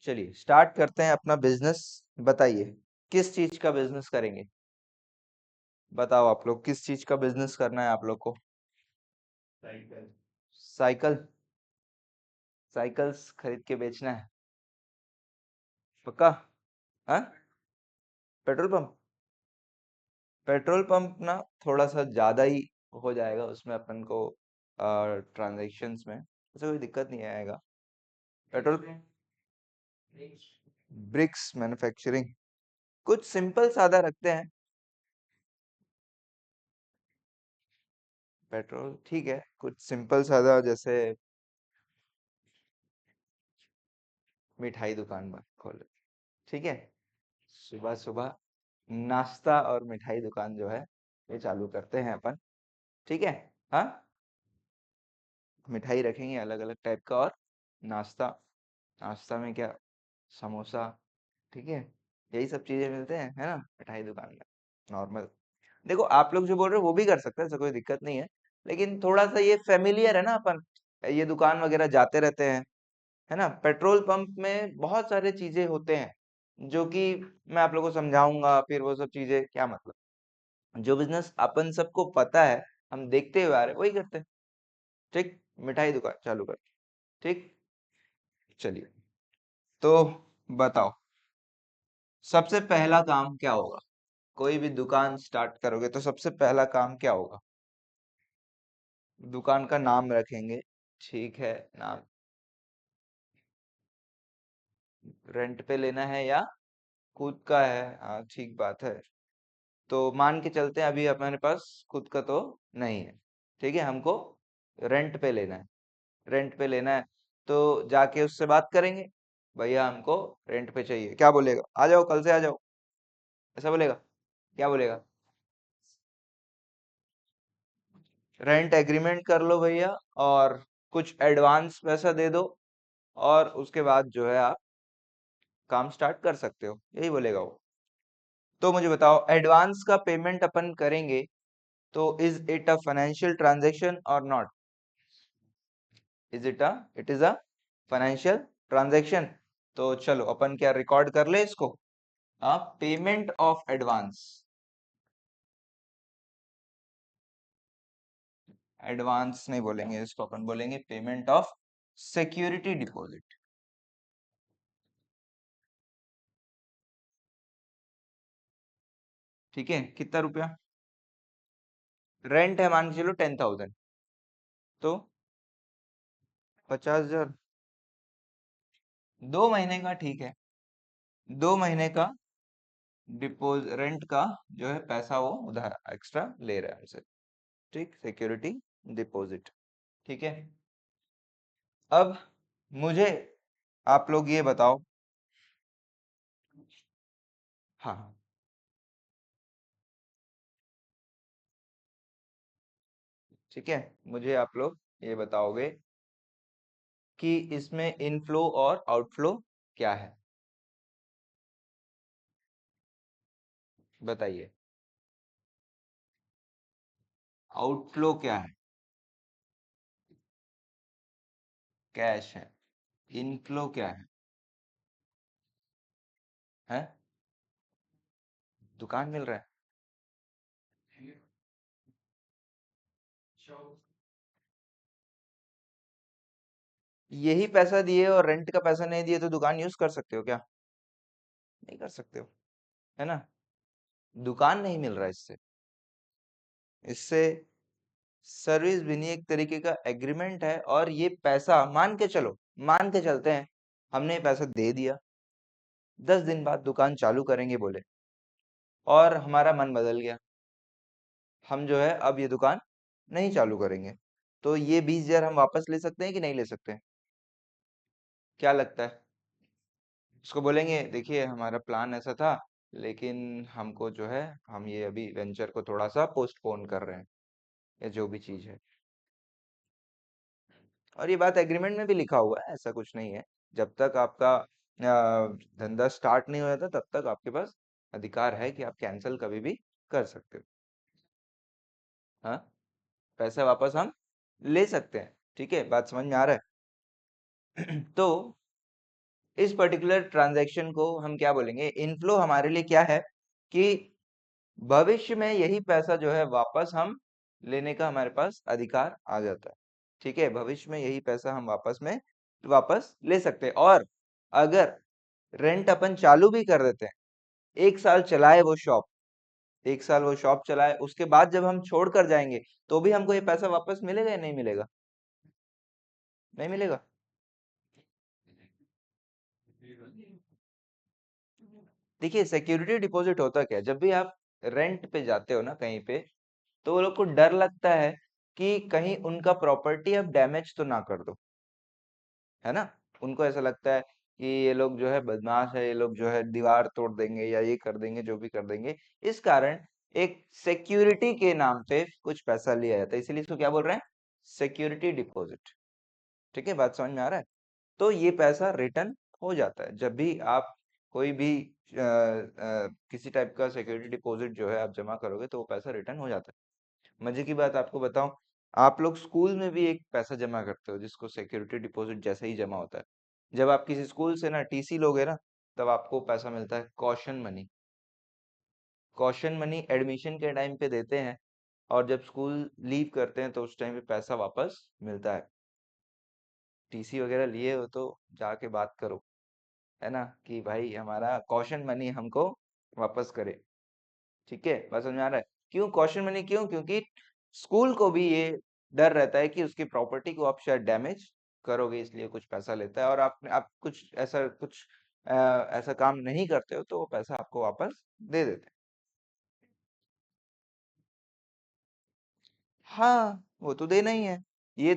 चलिए स्टार्ट करते हैं अपना बिजनेस। बताइए किस चीज का बिजनेस करेंगे। बताओ आप लोग किस चीज का बिजनेस करना है आप लोग को। साइकिल। साइकिल्स खरीद के बेचना है पक्का। हाँ। Petrol pump. पेट्रोल पंप ना थोड़ा सा ज्यादा ही हो जाएगा उसमें अपन को ट्रांजैक्शंस में ऐसे कोई दिक्कत नहीं आएगा। पेट्रोल। Bricks manufacturing. कुछ सिंपल सादा रखते हैं। पेट्रोल ठीक है कुछ सिंपल सादा जैसे मिठाई दुकान खोले। ठीक है। सुबह सुबह नाश्ता और मिठाई दुकान जो है ये चालू करते हैं अपन। ठीक है। हाँ। मिठाई रखेंगे अलग अलग टाइप का और नाश्ता। नाश्ता में क्या समोसा। ठीक है। यही सब चीजें मिलते हैं है ना मिठाई दुकान में। नॉर्मल। देखो आप लोग जो बोल रहे हो वो भी कर सकते हैं ऐसा कोई दिक्कत नहीं है। लेकिन थोड़ा सा ये फेमिलियर है ना अपन ये दुकान वगैरह जाते रहते हैं। है ना पेट्रोल पंप में बहुत सारे चीजें होते हैं जो कि मैं आप लोगों को समझाऊंगा फिर वो सब चीजें क्या मतलब जो बिजनेस अपन सबको पता है हम देखते हुए आ रहे हैं, वही करते हैं। ठीक। मिठाई दुकान चालू कर। ठीक। चलिए तो बताओ सबसे पहला काम क्या होगा। कोई भी दुकान स्टार्ट करोगे तो सबसे पहला काम क्या होगा। दुकान का नाम रखेंगे। ठीक है। नाम रेंट पे लेना है या खुद का है। हाँ ठीक बात है। तो मान के चलते हैं अभी हमारे पास खुद का तो नहीं है। ठीक है हमको रेंट पे लेना है। रेंट पे लेना है तो जाके उससे बात करेंगे। भैया हमको रेंट पे चाहिए क्या बोलेगा आ जाओ कल से आ जाओ। ऐसा बोलेगा। क्या बोलेगा। रेंट एग्रीमेंट कर लो भैया और कुछ एडवांस पैसा दे दो और उसके बाद जो है आप काम स्टार्ट कर सकते हो यही बोलेगा वो। तो मुझे बताओ एडवांस का पेमेंट अपन करेंगे तो is it a financial transaction और not. It is a financial transaction. तो चलो अपन क्या रिकॉर्ड कर ले इसको। Payment of advance. एडवांस नहीं बोलेंगे इसको अपन बोलेंगे पेमेंट ऑफ सिक्योरिटी डिपॉजिट। ठीक है कितना रुपया। रेंट है मान के चलो 10,000। तो 50,000। 2 महीने का ठीक है। 2 महीने का डिपोज रेंट का जो है पैसा वो उधार एक्स्ट्रा ले रहा है हमसे। ठीक सिक्योरिटी डिपॉजिट। ठीक है। अब मुझे आप लोग ये बताओ। हाँ ठीक है मुझे आप लोग ये बताओगे कि इसमें इनफ्लो और आउटफ्लो क्या है। बताइए। आउटफ्लो क्या है। कैश है। इनफ्लो क्या है। हैं। दुकान मिल रहा है। यही पैसा दिए और रेंट का पैसा नहीं दिए तो दुकान यूज कर सकते हो क्या। नहीं कर सकते हो। है ना। दुकान नहीं मिल रहा इससे। इससे सर्विस भी नहीं एक तरीके का एग्रीमेंट है और ये पैसा मान के चलो। मान के चलते हैं हमने ये पैसा दे दिया 10 दिन बाद दुकान चालू करेंगे बोले और हमारा मन बदल गया। हम जो है अब ये दुकान नहीं चालू करेंगे तो ये 20,000 हम वापस ले सकते हैं कि नहीं ले सकते हैं। क्या लगता है। उसको बोलेंगे देखिए हमारा प्लान ऐसा था लेकिन हमको जो है हम ये अभी वेंचर को थोड़ा सा पोस्टपोन कर रहे हैं या जो भी चीज है। और ये बात एग्रीमेंट में भी लिखा हुआ है ऐसा कुछ नहीं है। जब तक आपका धंधा स्टार्ट नहीं हो जाता तब तक आपके पास अधिकार है कि आप कैंसिल कभी भी कर सकते हो। हाँ। पैसा वापस हम ले सकते हैं। ठीक है बात समझ में आ रहा है। तो इस पर्टिकुलर ट्रांजैक्शन को हम क्या बोलेंगे, इनफ्लो हमारे लिए क्या है कि भविष्य में यही पैसा जो है वापस हम लेने का हमारे पास अधिकार आ जाता है। ठीक है, भविष्य में यही पैसा हम वापस ले सकते हैं। और अगर रेंट अपन चालू भी कर देते हैं, 1 साल चलाए वो शॉप, 1 साल वो शॉप चलाए, उसके बाद जब हम छोड़ कर जाएंगे तो भी हमको ये पैसा वापस मिलेगा या नहीं मिलेगा? नहीं मिलेगा। देखिए, सिक्योरिटी डिपॉजिट होता क्या है, जब भी आप रेंट पे जाते हो ना कहीं पे, तो वो लोग को डर लगता है कि कहीं उनका प्रॉपर्टी अब डैमेज तो ना कर दो, है ना? उनको ऐसा लगता है कि ये लोग जो है बदमाश है, ये लोग जो है दीवार तोड़ देंगे या ये कर देंगे, जो भी कर देंगे। इस कारण एक सिक्योरिटी के नाम पे कुछ पैसा लिया जाता है, इसीलिए इसको क्या बोल रहे हैं, सिक्योरिटी डिपॉजिट। ठीक है, बात समझ में आ रहा है? तो ये पैसा रिटर्न हो जाता है जब भी आप कोई भी किसी टाइप का सिक्योरिटी डिपॉजिट जो है आप जमा करोगे, तो वो पैसा रिटर्न हो जाता है। मजे की बात आपको बताऊं, आप लोग स्कूल में भी एक पैसा जमा करते हो जिसको सिक्योरिटी डिपॉजिट जैसे ही जमा होता है। जब आप किसी स्कूल से ना टीसी लोगे ना, तब आपको पैसा मिलता है caution money. Caution money admission के टाइम पे देते हैं, और जब स्कूल लीव करते हैं तो उस टाइम पे पैसा वापस मिलता है। टीसी वगैरह लिए हो तो जाके बात करो, है ना, कि भाई हमारा कॉशन मनी हमको वापस करे। ठीक है, बात समझ में आ रहा है? क्यों कॉशन मनी, क्यों? क्योंकि स्कूल को भी ये डर रहता है कि उसकी प्रॉपर्टी को आप शायद डैमेज करोगे, इसलिए कुछ पैसा लेता है। और आप ऐसा काम नहीं करते हो तो वो पैसा आपको वापस दे देते हैं। हाँ, वो तो देना ही है। ये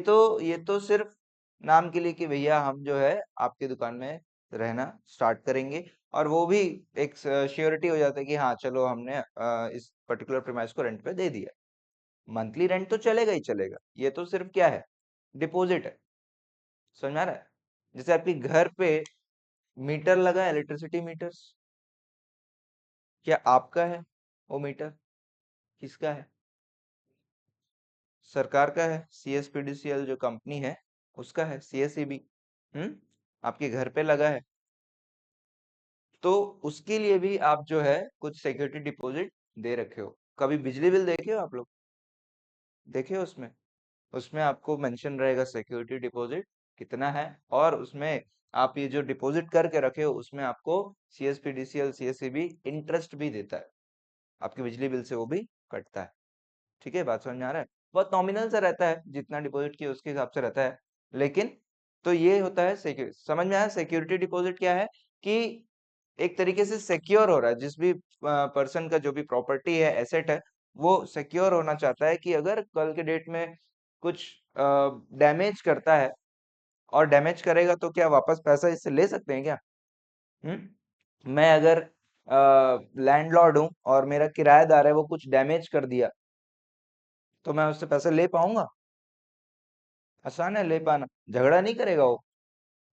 तो सिर्फ नाम के लिए कि भैया हम जो है आपकी दुकान में रहना स्टार्ट करेंगे, और वो भी एक श्योरिटी हो जाता है कि हाँ चलो हमने इस पर्टिकुलर प्रीमाइस को रेंट पे दे दिया। मंथली रेंट तो चलेगा ही चलेगा, ये तो सिर्फ क्या है, डिपॉजिट है। समझ में आ रहा है? जैसे आपके घर पे मीटर लगा है, इलेक्ट्रिसिटी मीटर्स, क्या आपका है वो मीटर? किसका है? सरकार का है, सीएसपीडीसीएल जो कंपनी है उसका है, सीएसईबी। हम्म, आपके घर पे लगा है, तो उसके लिए भी आप जो है कुछ सिक्योरिटी डिपॉजिट दे रखे हो। कभी बिजली बिल देखे हो आप लोग? देखे हो उसमें? उसमें आपको मेंशन रहेगा सिक्योरिटी डिपॉजिट कितना है, और उसमें आप ये जो डिपॉजिट करके रखे हो उसमें आपको सीएसपीडीसीएल सीएसईबी इंटरेस्ट भी देता है, आपके बिजली बिल से वो भी कटता है। ठीक है, बात समझ में आ रहा है? बहुत नॉमिनल सा रहता है, जितना डिपॉजिट किया उसके हिसाब से रहता है, लेकिन तो ये होता है सिक्योर। समझ में आया सिक्योरिटी डिपॉजिट क्या है? कि एक तरीके से सिक्योर हो रहा है, जिस भी पर्सन का जो भी प्रॉपर्टी है, एसेट है, वो सिक्योर होना चाहता है कि अगर कल के डेट में कुछ डैमेज करता है, और डैमेज करेगा तो क्या वापस पैसा इससे ले सकते हैं क्या? मैं अगर लैंडलॉर्ड हूँ और मेरा किराएदार है, वो कुछ डैमेज कर दिया, तो मैं उससे पैसे ले पाऊंगा? आसान है ले पाना, झगड़ा नहीं करेगा वो।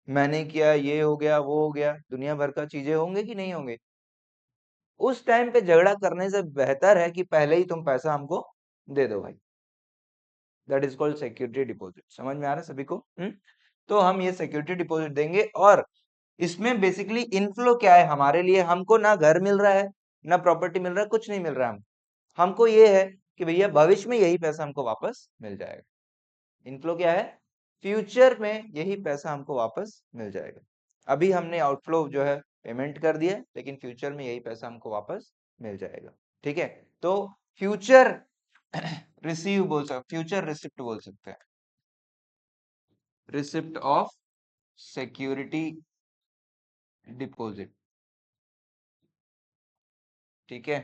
मैंने किया, ये हो गया, वो हो गया, दुनिया भर का चीजें होंगे कि नहीं होंगे। उस टाइम पे झगड़ा करने से बेहतर है कि पहले ही तुम पैसा हमको दे दो भाई। That is called security deposit. समझ में आ रहा है सभी को? तो हम ये सिक्योरिटी डिपॉजिट देंगे, और इसमें बेसिकली इनफ्लो क्या है हमारे लिए, हमको ना घर मिल रहा है, ना प्रॉपर्टी मिल रहा है, कुछ नहीं मिल रहा है हमको ये है कि भैया भविष्य में यही पैसा हमको वापस मिल जाएगा। इनफ्लो क्या है? फ्यूचर में यही पैसा हमको वापस मिल जाएगा। अभी हमने आउटफ्लो जो है पेमेंट कर दिया, लेकिन फ्यूचर में यही पैसा हमको वापस मिल जाएगा। ठीक है, तो फ्यूचर रिसीव बोल सकते, फ्यूचर रिसिप्ट बोल सकते हैं, रिसिप्ट ऑफ सिक्योरिटी डिपॉजिट। ठीक है,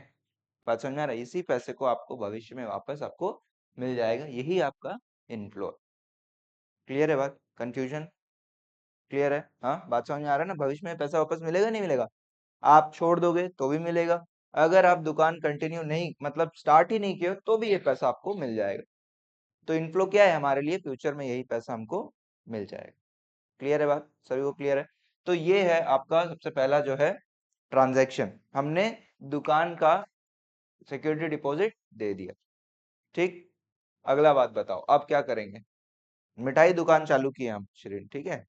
बात समझ में आ रहा है? इसी पैसे को आपको भविष्य में वापस आपको मिल जाएगा, यही आपका इनफ्लो। क्लियर है बात? कंफ्यूजन क्लियर है? हाँ, बात समझ में आ रहा है ना? भविष्य में पैसा वापस मिलेगा नहीं मिलेगा? आप छोड़ दोगे तो भी मिलेगा, अगर आप दुकान कंटिन्यू नहीं, मतलब स्टार्ट ही नहीं किया, तो भी ये पैसा आपको मिल जाएगा। तो इनफ्लो क्या है हमारे लिए? फ्यूचर में यही पैसा हमको मिल जाएगा। क्लियर है बात? सभी को क्लियर है? तो ये है आपका सबसे पहला जो है ट्रांजैक्शन, हमने दुकान का सिक्योरिटी डिपॉजिट दे दिया। ठीक, अगला बात बताओ अब क्या करेंगे? मिठाई दुकान चालू की है हम श्रीन, ठीक है?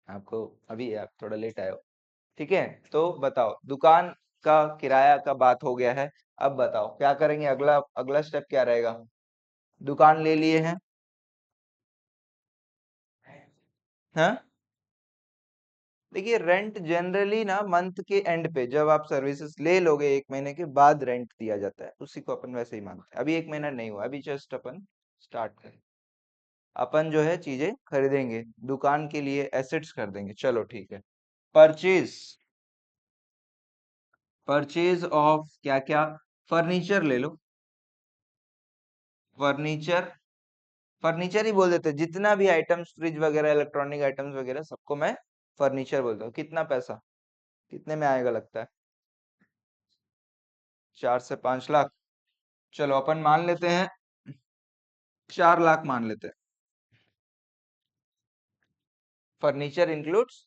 आपको अभी आप थोड़ा लेट आए हो। ठीक है, तो बताओ दुकान का किराया का बात हो गया है। अब बताओ क्या करेंगे, अगला अगला स्टेप क्या रहेगा। दुकान ले लिए हैं। हाँ, देखिए रेंट जनरली ना मंथ के एंड पे जब आप सर्विसेज ले लोगे 1 महीने के बाद रेंट दिया जाता है, उसी को अपन वैसे ही मानते हैं। अभी 1 महीना नहीं हुआ, अभी जस्ट अपन स्टार्ट करें। अपन जो है चीजें खरीदेंगे, दुकान के लिए एसेट्स खरीदेंगे, चलो ठीक है। परचेज, परचेज ऑफ क्या क्या, फर्नीचर ले लो। फर्नीचर, फर्नीचर ही बोल देते हैं, जितना भी आइटम्स फ्रिज वगैरह इलेक्ट्रॉनिक आइटम्स वगैरह सबको मैं फर्नीचर बोलता हूँ। कितना पैसा, कितने में आएगा लगता है। 4 से 5 लाख। चलो अपन मान लेते हैं 4 लाख मान लेते हैं। Furniture includes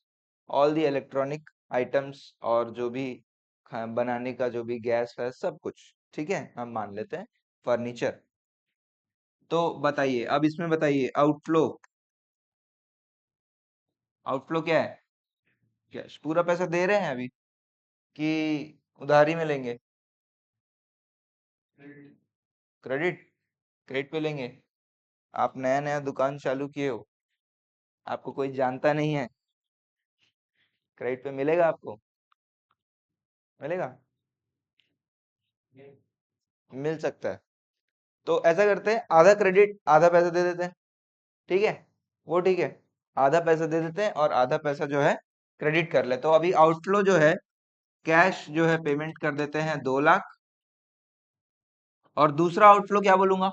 all the electronic items और जो भी बनाने का जो भी गैस है सब कुछ, ठीक है हम मान लेते हैं फर्नीचर। तो बताइए अब इसमें बताइए आउटफ्लो, आउटफ्लो क्या है। कैश, पूरा पैसा दे रहे हैं अभी कि उधारी में लेंगे। क्रेडिट, क्रेडिट पे लेंगे। आप नया नया दुकान चालू किए हो, आपको कोई जानता नहीं है, क्रेडिट पे मिलेगा आपको, मिलेगा, मिल सकता है। तो ऐसा करते हैं आधा क्रेडिट आधा पैसा दे देते हैं, ठीक है, वो ठीक है। आधा पैसा दे देते हैं और आधा पैसा जो है क्रेडिट कर ले। तो अभी आउटफ्लो जो है कैश जो है पेमेंट कर देते हैं 2 लाख। और दूसरा आउटफ्लो क्या बोलूंगा।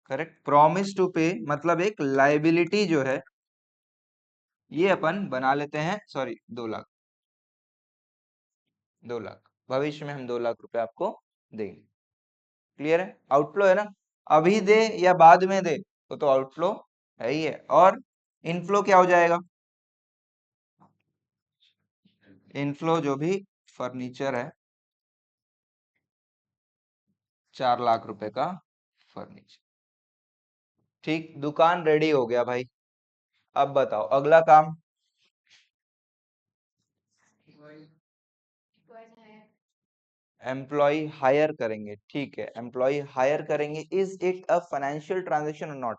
करेक्ट, प्रॉमिस टू पे मतलब एक लाइबिलिटी जो है ये अपन बना लेते हैं, सॉरी 2 लाख, 2 लाख भविष्य में हम 2 लाख रुपए आपको देंगे। क्लियर है, आउटफ्लो है ना। अभी दे या बाद में दे तो आउटफ्लो है ही है। और इनफ्लो क्या हो जाएगा, इनफ्लो जो भी फर्नीचर है 4 लाख रुपए का फर्नीचर। ठीक, दुकान रेडी हो गया भाई। अब बताओ अगला काम। एम्प्लॉय हायर करेंगे, ठीक है एम्प्लॉय हायर करेंगे। Is it a financial transaction और नॉट।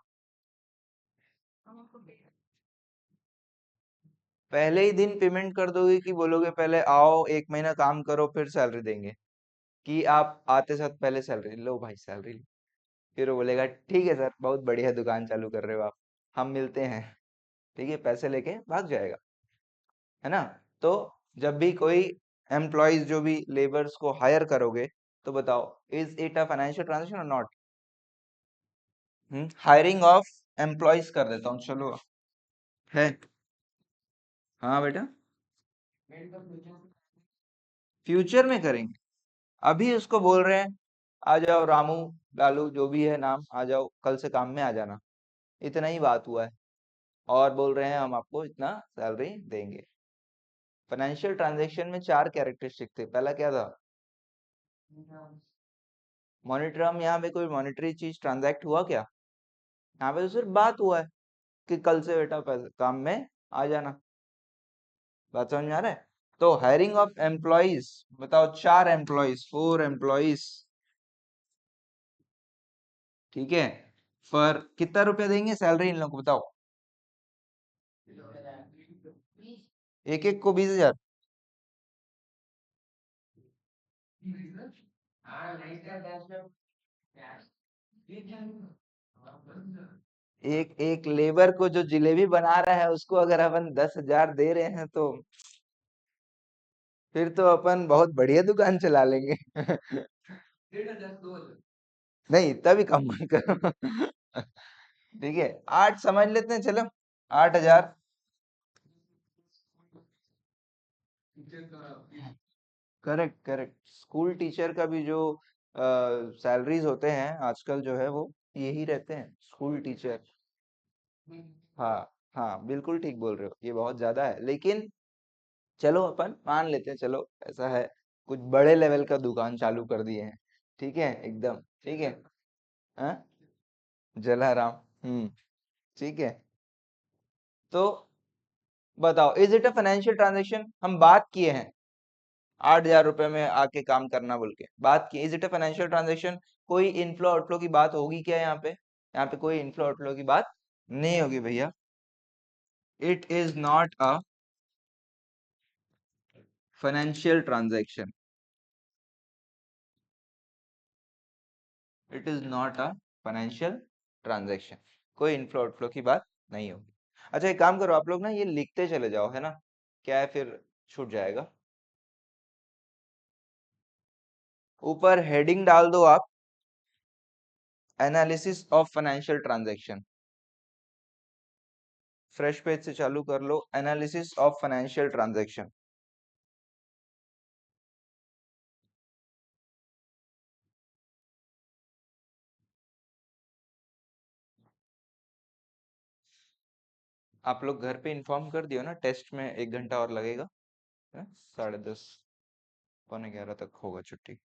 पहले ही दिन पेमेंट कर दोगे कि बोलोगे पहले आओ 1 महीना काम करो फिर सैलरी देंगे, कि आप आते साथ पहले सैलरी लो भाई सैलरी। फिर वो बोलेगा ठीक है सर बहुत बढ़िया दुकान चालू कर रहे हो आप, हम मिलते हैं, ठीक है पैसे लेके भाग जाएगा, है ना। तो जब भी कोई एम्प्लॉयज जो भी लेबर्स को हायर करोगे तो बताओ is it a financial transaction और नॉट। हायरिंग ऑफ एम्प्लॉयज कर देता हूँ चलो। है, हाँ बेटा, फ्यूचर में करेंगे। अभी उसको बोल रहे हैं आ जाओ रामू लालू जो भी है नाम, आ जाओ कल से काम में आ जाना, इतना ही बात हुआ है। और बोल रहे हैं हम आपको इतना सैलरी देंगे। फाइनेंशियल ट्रांजैक्शन में 4 कैरेक्टरिस्टिक थे, पहला क्या था, मॉनिटर। हम यहाँ पे कोई मॉनिटरी चीज ट्रांजैक्ट हुआ क्या, यहाँ पे तो सिर्फ बात हुआ है कि कल से बेटा काम में आ जाना। बात समझ में आ रहा है। तो हायरिंग ऑफ एम्प्लॉइज, बताओ 4 एम्प्लॉइज, 4 एम्प्लॉइज, ठीक है। पर कितना रुपया देंगे सैलरी इन लोगों को बताओ। एक एक को 20,000। एक एक लेबर को जो जिलेबी बना रहा है उसको अगर अपन 10,000 दे रहे हैं तो फिर तो अपन बहुत बढ़िया दुकान चला लेंगे। नहीं तभी कम मत करो। ठीक है 8 समझ लेते हैं चलो, 8,000। करेक्ट करेक्ट, स्कूल टीचर का भी जो सैलरीज होते हैं आजकल जो है वो यही रहते हैं, स्कूल टीचर। हाँ हाँ बिल्कुल ठीक बोल रहे हो, ये बहुत ज्यादा है लेकिन चलो अपन मान लेते हैं, चलो ऐसा है, कुछ बड़े लेवल का दुकान चालू कर दिए हैं, ठीक है एकदम ठीक है। हाँ जलाराम। ठीक है। तो बताओ, is it a financial transaction? हम बात किए हैं 8,000 रुपए में आके काम करना बोल के बात की। Is it a financial transaction? कोई इनफ्लो आउटफ्लो की बात होगी क्या यहाँ पे? यहाँ पे कोई इनफ्लो आउटफ्लो की बात नहीं होगी भैया। It is not a financial transaction. It is not a financial transaction. कोई इनफ्लो आउटफ्लो की बात नहीं होगी। अच्छा, एक काम करो आप लोग ना, ये लिखते चले जाओ, है ना? क्या है, फिर छूट जाएगा। ऊपर हेडिंग डाल दो आप, analysis of financial transaction. Fresh page से चालू कर लो, एनालिसिस ऑफ फाइनेंशियल ट्रांजैक्शन। आप लोग घर पे इन्फॉर्म कर दियो ना, टेस्ट में 1 घंटा और लगेगा, है? 10:30 11:15 तक होगा छुट्टी।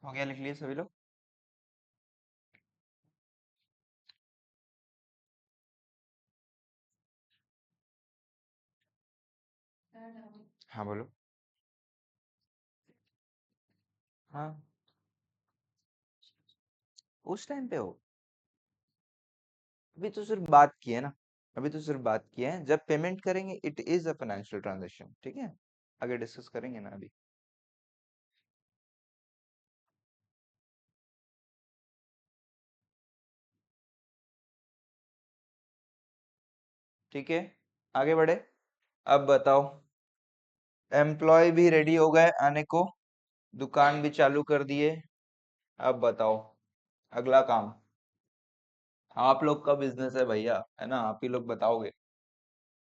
हो गया, लिख लिए सभी लोग? हाँ बोलो। हाँ, उस टाइम पे हो। अभी तो सिर्फ बात की है ना, अभी तो सिर्फ बात की है। जब पेमेंट करेंगे it is a financial transaction, ठीक है? आगे डिस्कस करेंगे ना अभी। ठीक है, आगे बढ़े। अब बताओ, एम्प्लॉय भी रेडी हो गए आने को, दुकान भी चालू कर दिए। अब बताओ, अगला काम। आप लोग का बिजनेस है भैया, है ना? आप ही लोग बताओगे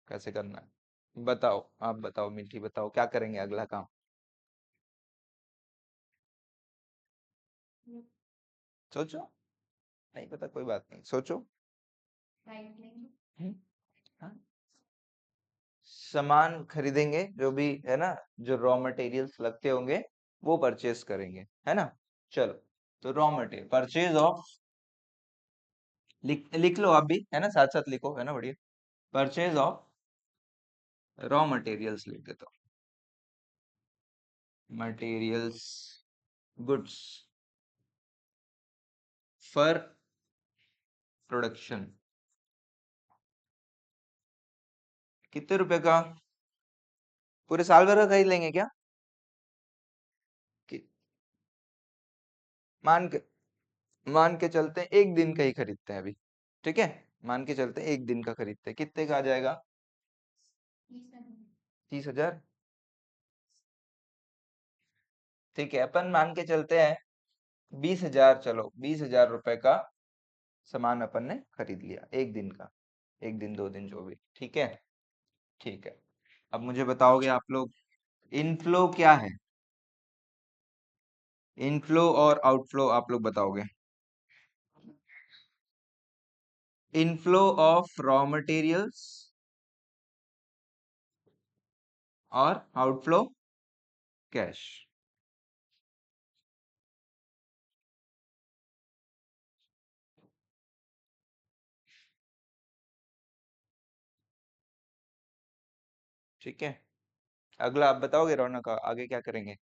कैसे करना है। बताओ, आप बताओ मीठी, बताओ क्या करेंगे अगला काम। सोचो। नहीं पता, कोई बात नहीं, सोचो। हम्म, हाँ। सामान खरीदेंगे, जो भी है ना, जो रॉ मटेरियल्स लगते होंगे वो परचेस करेंगे, है ना। चलो, तो रॉ मटेरियल परचेज ऑफ, लिख लिख लो आप भी, है ना, साथ साथ लिखो, है ना, बढ़िया। परचेज ऑफ रॉ मटेरियल्स लिख देता हूँ। Materials, goods for production. कितने रुपए का? पूरे साल भर का खरीद लेंगे क्या? कि मान के मान के चलते हैं एक दिन का ही खरीदते हैं अभी। ठीक है, मान के चलते हैं एक दिन का खरीदते हैं, कितने का आ जाएगा? 30,000। ठीक है, अपन मान के चलते हैं 20,000, चलो 20,000 रुपए का सामान अपन ने खरीद लिया एक दिन का, एक दिन दो दिन जो भी, ठीक है। ठीक है, अब मुझे बताओगे आप लोग, इनफ्लो क्या है? इनफ्लो और आउटफ्लो आप लोग बताओगे। इनफ्लो ऑफ रॉ मटेरियल्स और आउटफ्लो कैश। ठीक है, अगला आप बताओगे रौनक, आगे क्या करेंगे?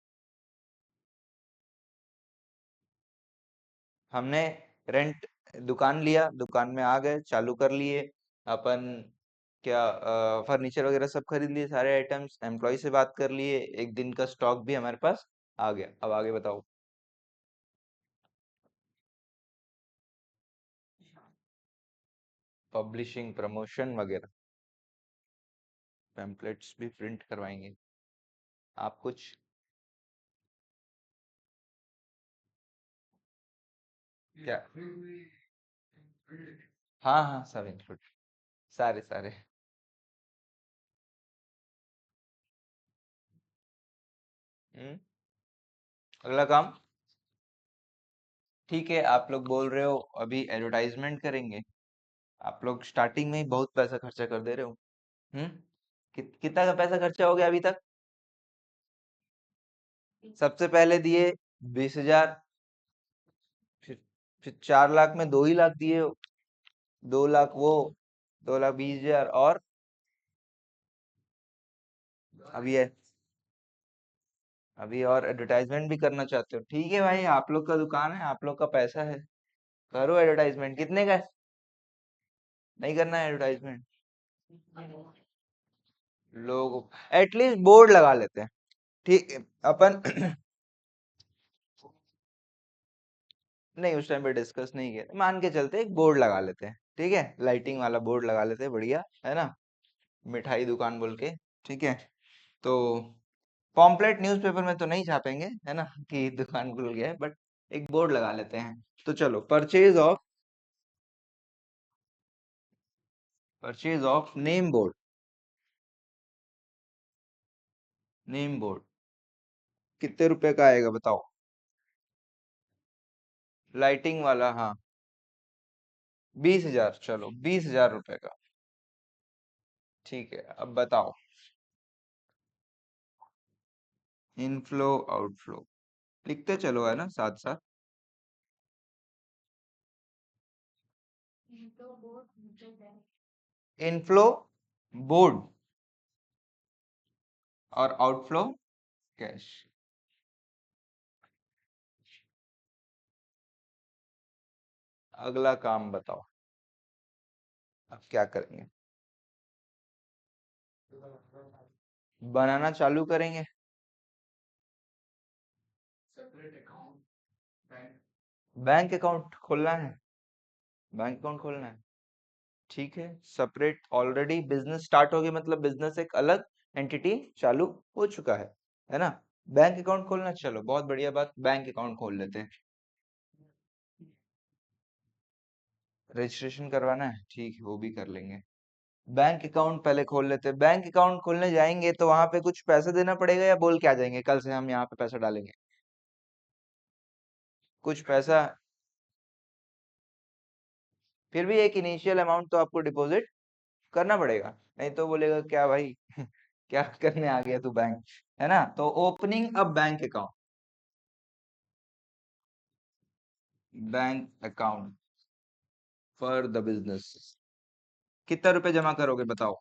हमने रेंट, दुकान लिया, दुकान में आ गए, चालू कर लिए अपन। क्या फर्नीचर वगैरह सब खरीद लिए, सारे आइटम्स, एम्प्लॉय से बात कर लिए, एक दिन का स्टॉक भी हमारे पास आ गया। अब आगे बताओ। पब्लिशिंग, प्रमोशन वगैरह, पैम्पलेट्स भी प्रिंट करवाएंगे। आप कुछ? क्या? हाँ हाँ, सब इंक्लूड, सारे सारे। हम्म। अगला काम, ठीक है, आप लोग बोल रहे हो अभी एडवर्टाइजमेंट करेंगे। आप लोग स्टार्टिंग में ही बहुत पैसा खर्चा कर दे रहे हो। हम्म। कितना का पैसा खर्चा हो गया अभी तक? सबसे पहले दिए 20,000, फिर 4 लाख में 2 ही लाख दिए हो। 2 लाख वो, 2,20,000, और अभी है, अभी और एडवर्टाइजमेंट भी करना चाहते हो? ठीक है भाई, आप लोग का दुकान है, आप लोग का पैसा है, करो एडवर्टाइजमेंट। कितने का है? नहीं करना है एडवर्टाइजमेंट? लोग एटलीस्ट बोर्ड लगा लेते हैं। ठीक है, अपन नहीं, उस टाइम पे डिस्कस नहीं किया, मान के चलते एक बोर्ड लगा लेते हैं, ठीक है, लाइटिंग वाला बोर्ड लगा लेते हैं, बढ़िया है ना, मिठाई दुकान बोल के। ठीक है, तो पॉम्पलेट न्यूज़पेपर में तो नहीं छापेंगे, है ना, कि दुकान खुल गया है, बट एक बोर्ड लगा लेते हैं। तो चलो, purchase of name board, name board कितने रुपए का आएगा बताओ? लाइटिंग वाला, हाँ। 20,000, चलो 20,000 रुपए का। ठीक है, अब बताओ। इनफ्लो, आउटफ्लो लिखते चलो, है ना, साथ साथ। इनफ्लो बोर्ड और आउटफ्लो कैश। अगला काम बताओ, अब क्या करेंगे? बनाना चालू करेंगे। बैंक अकाउंट खोलना है, बैंक अकाउंट खोलना है। ठीक है, सेपरेट, ऑलरेडी बिजनेस स्टार्ट हो गया, मतलब बिजनेस एक अलग एंटिटी चालू हो चुका है ना। बैंक अकाउंट खोलना, चलो बहुत बढ़िया बात, बैंक अकाउंट खोल लेते हैं। रजिस्ट्रेशन करवाना है, ठीक है, वो भी कर लेंगे। बैंक अकाउंट पहले खोल लेते हैं। बैंक अकाउंट खोलने जाएंगे तो वहां पे कुछ पैसा देना पड़ेगा या बोल के आ जाएंगे कल से हम यहाँ पे पैसा डालेंगे? कुछ पैसा, फिर भी एक इनिशियल अमाउंट तो आपको डिपॉजिट करना पड़ेगा, नहीं तो बोलेगा क्या भाई क्या करने आ गया तू बैंक, है ना? तो opening a bank account, bank account for the business. कितना रुपए जमा करोगे बताओ?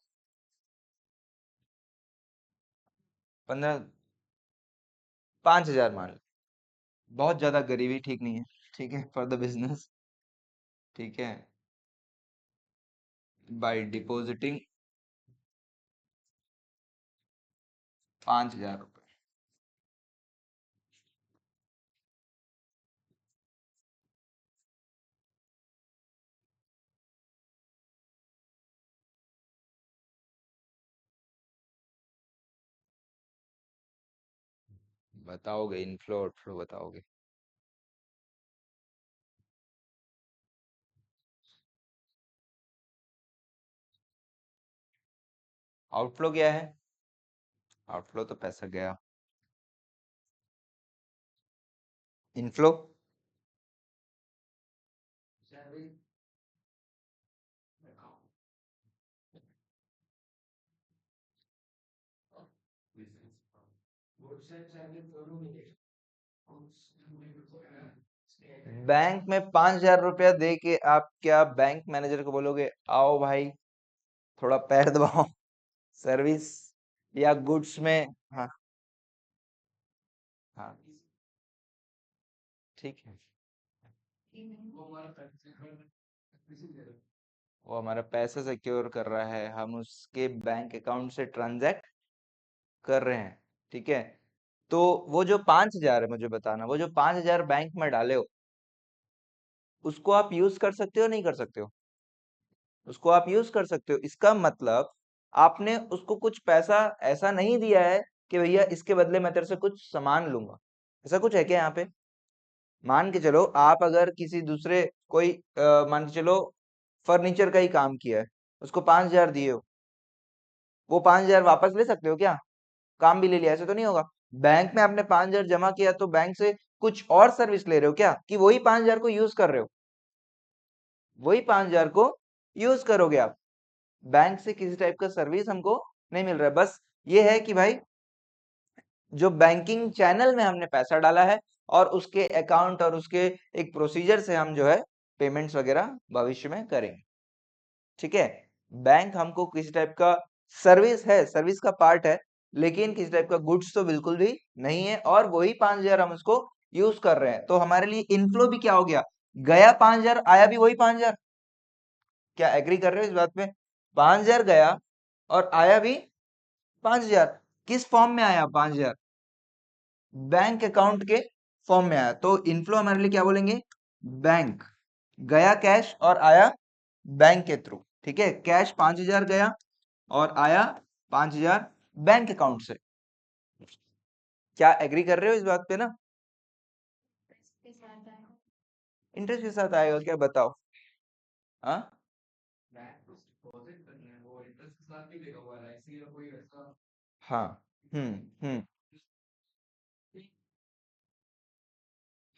15, 5,000 मान लो। बहुत ज्यादा गरीबी ठीक नहीं है, ठीक है, फॉर द बिजनेस, ठीक है, बाय डिपॉजिटिंग 5,000 रुपए। बताओगे इनफ्लो आउटफ्लो बताओगे? आउटफ्लो क्या है? आउटफ्लो तो पैसा गया। इनफ्लो? बैंक में 5,000 रुपया दे के आप क्या बैंक मैनेजर को बोलोगे आओ भाई थोड़ा पैर दबाओ सर्विस या गुड्स में? हाँ, हाँ, ठीक है। वो हमारा पैसा सिक्योर कर रहा है, हम उसके बैंक अकाउंट से ट्रांजैक्ट कर रहे हैं, ठीक है। तो वो जो 5,000 है, मुझे बताना, वो जो 5,000 बैंक में डाले हो उसको आप यूज कर सकते हो नहीं कर सकते हो? उसको आप यूज कर सकते हो, इसका मतलब आपने उसको कुछ पैसा ऐसा नहीं दिया है कि भैया इसके बदले मैं तेरे से कुछ सामान लूंगा। ऐसा कुछ है क्या यहाँ पे? मान के चलो आप अगर किसी दूसरे कोई मान के चलो फर्नीचर का ही काम किया है, उसको 5,000 दिए हो, वो 5,000 वापस ले सकते हो क्या? काम भी ले लिया, ऐसे तो नहीं होगा। बैंक में आपने 5,000 जमा किया तो बैंक से कुछ और सर्विस ले रहे हो क्या, कि वही 5,000 को यूज कर रहे हो? वही 5,000 को यूज करोगे आप। बैंक से किसी टाइप का सर्विस हमको नहीं मिल रहा है, बस ये है कि भाई जो बैंकिंग चैनल में हमने पैसा डाला है और उसके अकाउंट और उसके एक प्रोसीजर से हम जो है पेमेंट्स वगैरह भविष्य में करेंगे, ठीक है। बैंक हमको किसी टाइप का सर्विस है, सर्विस का पार्ट है, लेकिन किसी टाइप का गुड्स तो बिल्कुल भी नहीं है, और वही 5,000 हम उसको यूज कर रहे हैं, तो हमारे लिए इनफ्लो भी क्या हो गया? गया 5,000, आया भी वही 5,000। क्या एग्री कर रहे हो इस बात पे? 5,000 गया और आया भी 5,000। किस फॉर्म में आया 5,000? बैंक अकाउंट के फॉर्म में आया, तो इनफ्लो हमारे लिए क्या बोलेंगे? बैंक। गया कैश और आया बैंक के थ्रू, ठीक है। कैश 5,000 गया और आया 5,000 बैंक अकाउंट से। क्या एग्री कर रहे हो इस बात पे ना? इंटरेस्ट के साथ आएगा क्या बताओ? हाँ, हाँ, हम्म,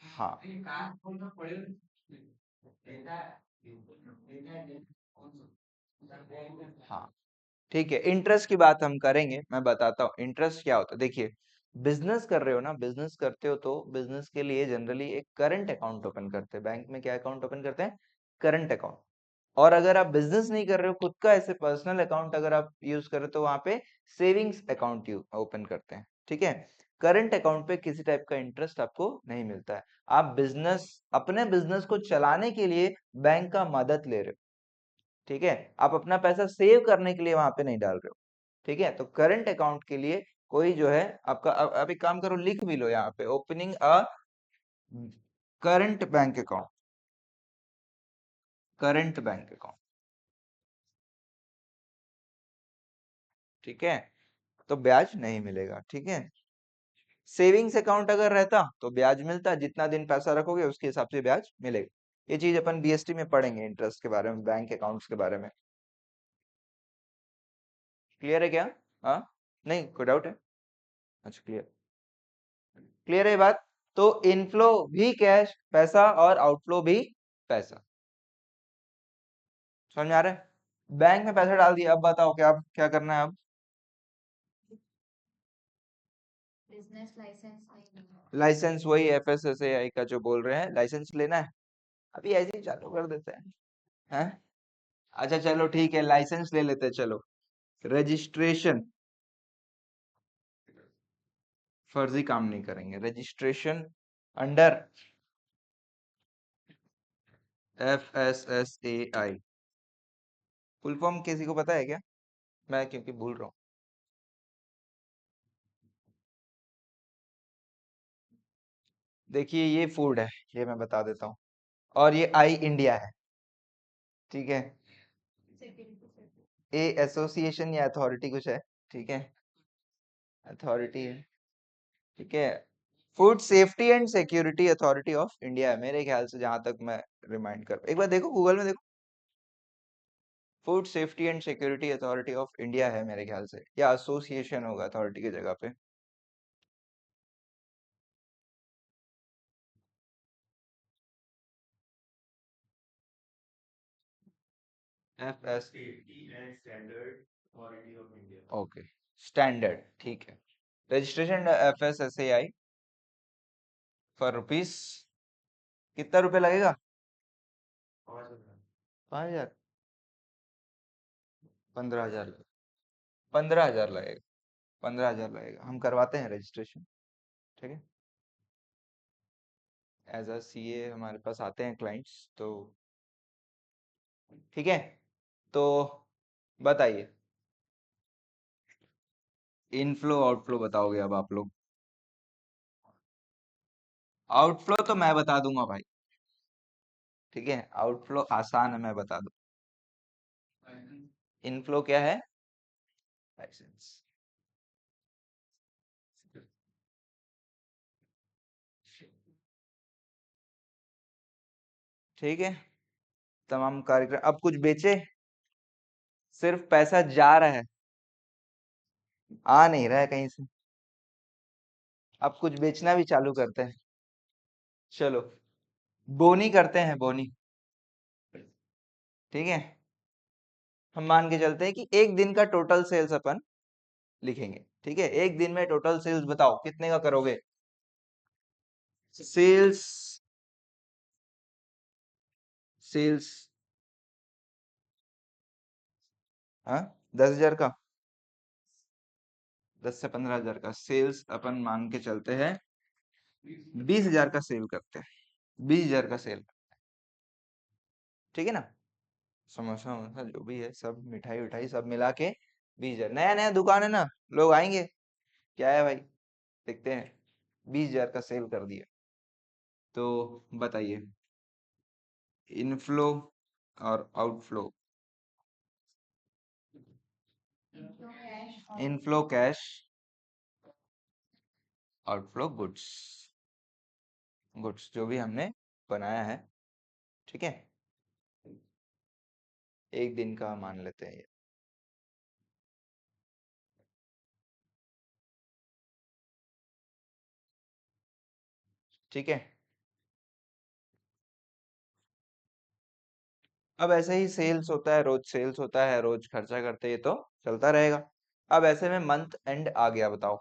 हाँ, हाँ, ठीक है। इंटरेस्ट की बात हम करेंगे, मैं बताता हूँ इंटरेस्ट क्या होता है। देखिए, बिजनेस कर रहे हो ना, बिजनेस करते हो तो बिजनेस के लिए जनरली एक करंट अकाउंट ओपन करते हैं। बैंक में क्या अकाउंट ओपन करते हैं? Current account. और अगर आप बिजनेस नहीं कर रहे हो, खुद का ऐसे पर्सनल अकाउंट अगर आप यूज कर रहे हो, तो वहां पे सेविंग्स अकाउंट ओपन करते हैं, ठीक है। करंट अकाउंट पे किसी टाइप का इंटरेस्ट आपको नहीं मिलता है। आप बिजनेस, अपने बिजनेस को चलाने के लिए बैंक का मदद ले रहे हो, ठीक है। आप अपना पैसा सेव करने के लिए वहां पे नहीं डाल रहे हो, ठीक है। तो करंट अकाउंट के लिए कोई जो है आपका, अब एक काम करो, लिख भी लो यहाँ पे, opening a current bank account, current bank account, ठीक है। तो ब्याज नहीं मिलेगा, ठीक है। सेविंग्स अकाउंट अगर रहता तो ब्याज मिलता, जितना दिन पैसा रखोगे उसके हिसाब से ब्याज मिलेगा। ये चीज अपन बीएसटी में पढ़ेंगे, इंटरेस्ट के बारे में, बैंक अकाउंट्स के बारे में। क्लियर है क्या? हाँ, नहीं कोई डाउट है? अच्छा क्लियर, क्लियर है ये बात। तो इनफ्लो भी कैश पैसा और आउटफ्लो भी पैसा, समझ में आ रहा है? बैंक में पैसा डाल दिया, अब बताओ क्या क्या करना है अब? लाइसेंस, वही एफएसएसएआई का जो बोल रहे हैं, लाइसेंस लेना है। अभी ऐसे ही चालू कर देते हैं, हैं? अच्छा चलो ठीक है, लाइसेंस ले लेते हैं, चलो। रजिस्ट्रेशन, फर्जी काम नहीं करेंगे। Registration under FSSAI, full form किसी को पता है क्या? मैं क्योंकि भूल रहा हूँ। देखिए ये फूड है, ये मैं बता देता हूँ, और ये आई इंडिया है, ठीक है। ए एसोसिएशन या अथॉरिटी कुछ है, ठीक है, अथॉरिटी है, ठीक है। Food safety and security authority of India है मेरे ख्याल से, जहां तक मैं रिमाइंड कर, एक बार देखो गूगल में देखो, food safety and security authority of India है मेरे ख्याल से, या एसोसिएशन होगा अथॉरिटी की जगह पे। एफ एस, ओके, स्टैंडर्ड, ठीक है। Registration F S S A I for rupees, कितना रुपए लगेगा? 5,000, 15,000, 15,000 लगेगा, 15,000 लगेगा, हम करवाते हैं रजिस्ट्रेशन, ठीक है। एज अ सीए हमारे पास आते हैं क्लाइंट्स, तो ठीक है। तो बताइए, इनफ्लो आउटफ्लो बताओगे अब आप लोग? आउटफ्लो तो मैं बता दूंगा भाई, ठीक है, आउटफ्लो आसान है, मैं बता दूं। इनफ्लो क्या है? लाइसेंस, ठीक है। तमाम कार्यक्रम, अब कुछ बेचे, सिर्फ पैसा जा रहा है, आ नहीं रहा है कहीं से। अब कुछ बेचना भी चालू करते हैं, चलो। बोनी करते हैं, बोनी, ठीक है। हम मान के चलते हैं कि एक दिन का टोटल सेल्स अपन लिखेंगे, ठीक है। एक दिन में टोटल सेल्स बताओ कितने का करोगे? सेल्स, सेल्स, हाँ, 10,000 का, 10 से 15,000 का सेल्स अपन मान के चलते हैं, 20,000 का सेल करते हैं, 20,000 का सेल, ठीक है ना। समोसा वमोसा जो भी है, सब मिठाई उठाई सब मिला के 20,000, नया नया दुकान है ना, लोग आएंगे, क्या है भाई, देखते हैं, 20,000 का सेल कर दिया। तो बताइए, इनफ्लो और outflow, inflow cash, outflow goods, goods जो भी हमने बनाया है, ठीक है, एक दिन का मान लेते हैं ये, ठीक है। अब ऐसे ही सेल्स होता है, रोज सेल्स होता है, रोज खर्चा करते हैं, तो चलता रहेगा। अब ऐसे में मंथ एंड आ गया, बताओ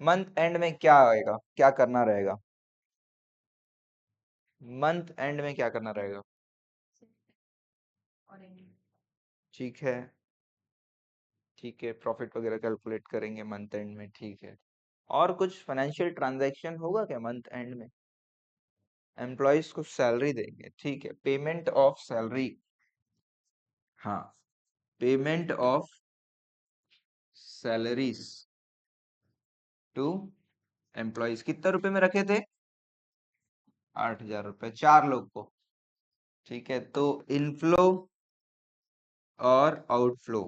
मंथ एंड में क्या आएगा, क्या करना रहेगा? मंथ एंड में क्या करना रहेगा? ठीक है, ठीक है, प्रॉफिट वगैरह कैलकुलेट करेंगे मंथ एंड में, ठीक है। और कुछ फाइनेंशियल ट्रांजैक्शन होगा क्या मंथ एंड में? एम्प्लॉयज को सैलरी देंगे, ठीक है, पेमेंट ऑफ सैलरी, हाँ, payment of salaries to employees, कितना रुपए में रखे थे? 8,000 रुपए, 4 लोग को, ठीक है। तो इनफ्लो और आउटफ्लो,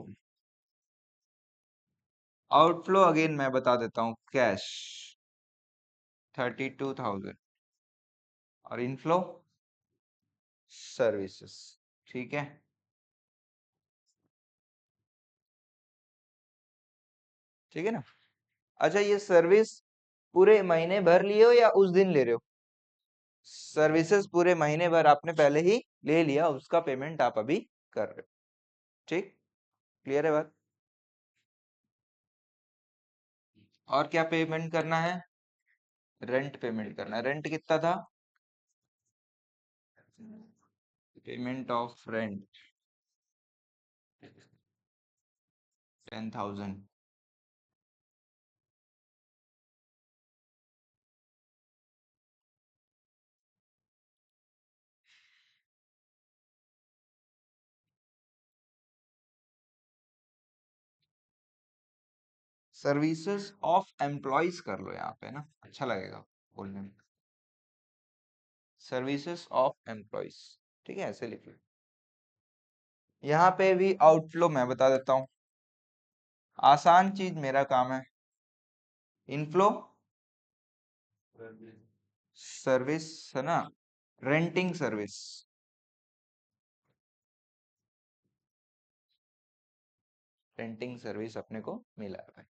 आउटफ्लो अगेन मैं बता देता हूँ, कैश 32,000, और इनफ्लो सर्विसेज, ठीक है। ठीक है ना। अच्छा, ये सर्विस पूरे महीने भर लिए हो या उस दिन ले रहे हो? सर्विसेज पूरे महीने भर आपने पहले ही ले लिया, उसका पेमेंट आप अभी कर रहे हो। ठीक, क्लियर है बात? और क्या पेमेंट करना है? रेंट पेमेंट करना है। रेंट कितना था? Payment of rent 10,000। Services of employees कर लो यहाँ पे ना, अच्छा लगेगा बोलने में। सर्विसेज ऑफ एम्प्लॉयज, ठीक है, ऐसे लिख लो। यहाँ पे भी आउटफ्लो मैं बता देता हूँ, आसान चीज मेरा काम है। इनफ्लो सर्विस है ना, रेंटिंग सर्विस, रेंटिंग सर्विस अपने को मिला है भाई।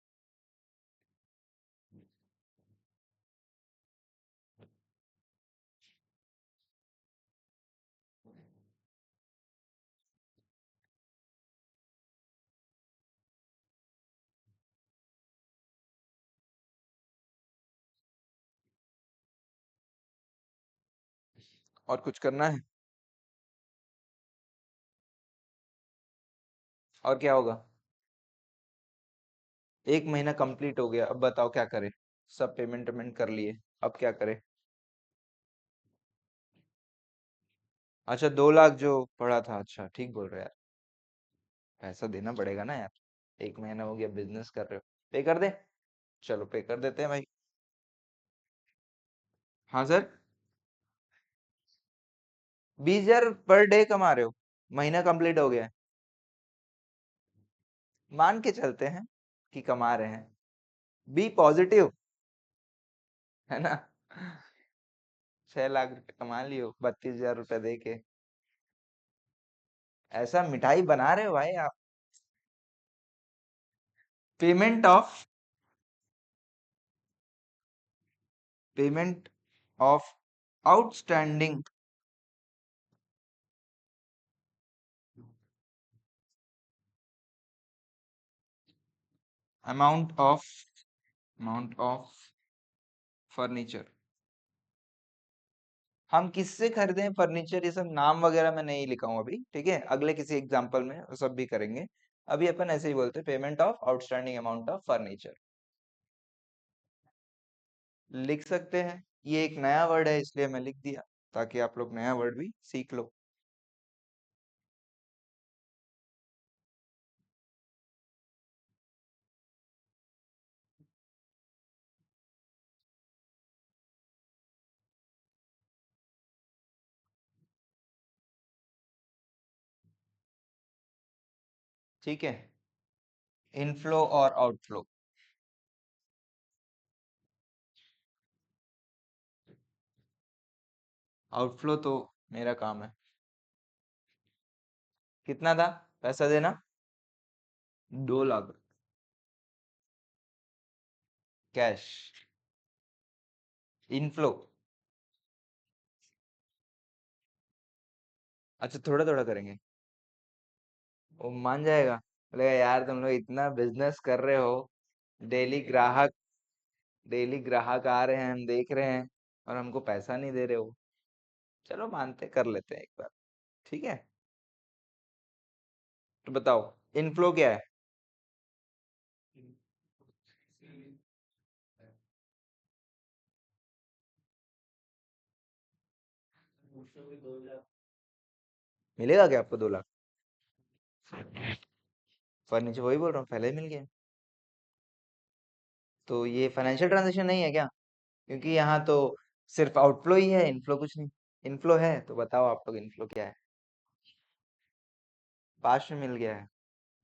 और कुछ करना है? और क्या होगा? एक महीना कंप्लीट हो गया, अब बताओ क्या करें? सब पेमेंट वेमेंट कर लिए, अब क्या करें? अच्छा, 2 लाख जो पड़ा था, अच्छा ठीक बोल रहे हो यार, पैसा देना पड़ेगा ना यार, एक महीना हो गया बिजनेस कर रहे हो, पे कर दे। चलो पे कर देते हैं भाई। हाँ सर, 20,000 पर डे कमा रहे हो, महीना कंप्लीट हो गया है, मान के चलते हैं कि कमा रहे हैं, बी पॉजिटिव, है ना। 6 लाख रुपए कमा लियो 32,000 रुपए दे के, ऐसा मिठाई बना रहे हो भाई आप। Payment of, payment of outstanding amount of, amount of furniture. हम किससे खरीदे फर्नीचर, ये सब नाम वगैरह मैं नहीं लिखा हूं अभी, ठीक है, अगले किसी एग्जांपल में वो सब भी करेंगे। अभी अपन ऐसे ही बोलते हैं, payment of outstanding amount of furniture. लिख सकते हैं, ये एक नया वर्ड है इसलिए मैं लिख दिया, ताकि आप लोग नया वर्ड भी सीख लो। ठीक है, इनफ्लो और आउटफ्लो। आउटफ्लो तो मेरा काम है। कितना था पैसा देना? 2 लाख कैश। इनफ्लो, अच्छा थोड़ा थोड़ा करेंगे, वो मान जाएगा, बोलेगा यार तुम लोग इतना बिजनेस कर रहे हो, डेली ग्राहक, डेली ग्राहक आ रहे हैं, हम देख रहे हैं, और हमको पैसा नहीं दे रहे हो। चलो मानते, कर लेते हैं एक बार, ठीक है। तो बताओ, इनफ्लो क्या है? मिलेगा क्या आपको 2 लाख? फर्नीचर वही बोल रहा हूँ, पहले ही मिल गया। तो ये फाइनेंशियल ट्रांजेक्शन नहीं है क्या? क्योंकि यहाँ तो सिर्फ आउटफ्लो ही है, इनफ्लो कुछ नहीं। इनफ्लो है तो बताओ आप लोग, इनफ्लो क्या है? पास में मिल गया है,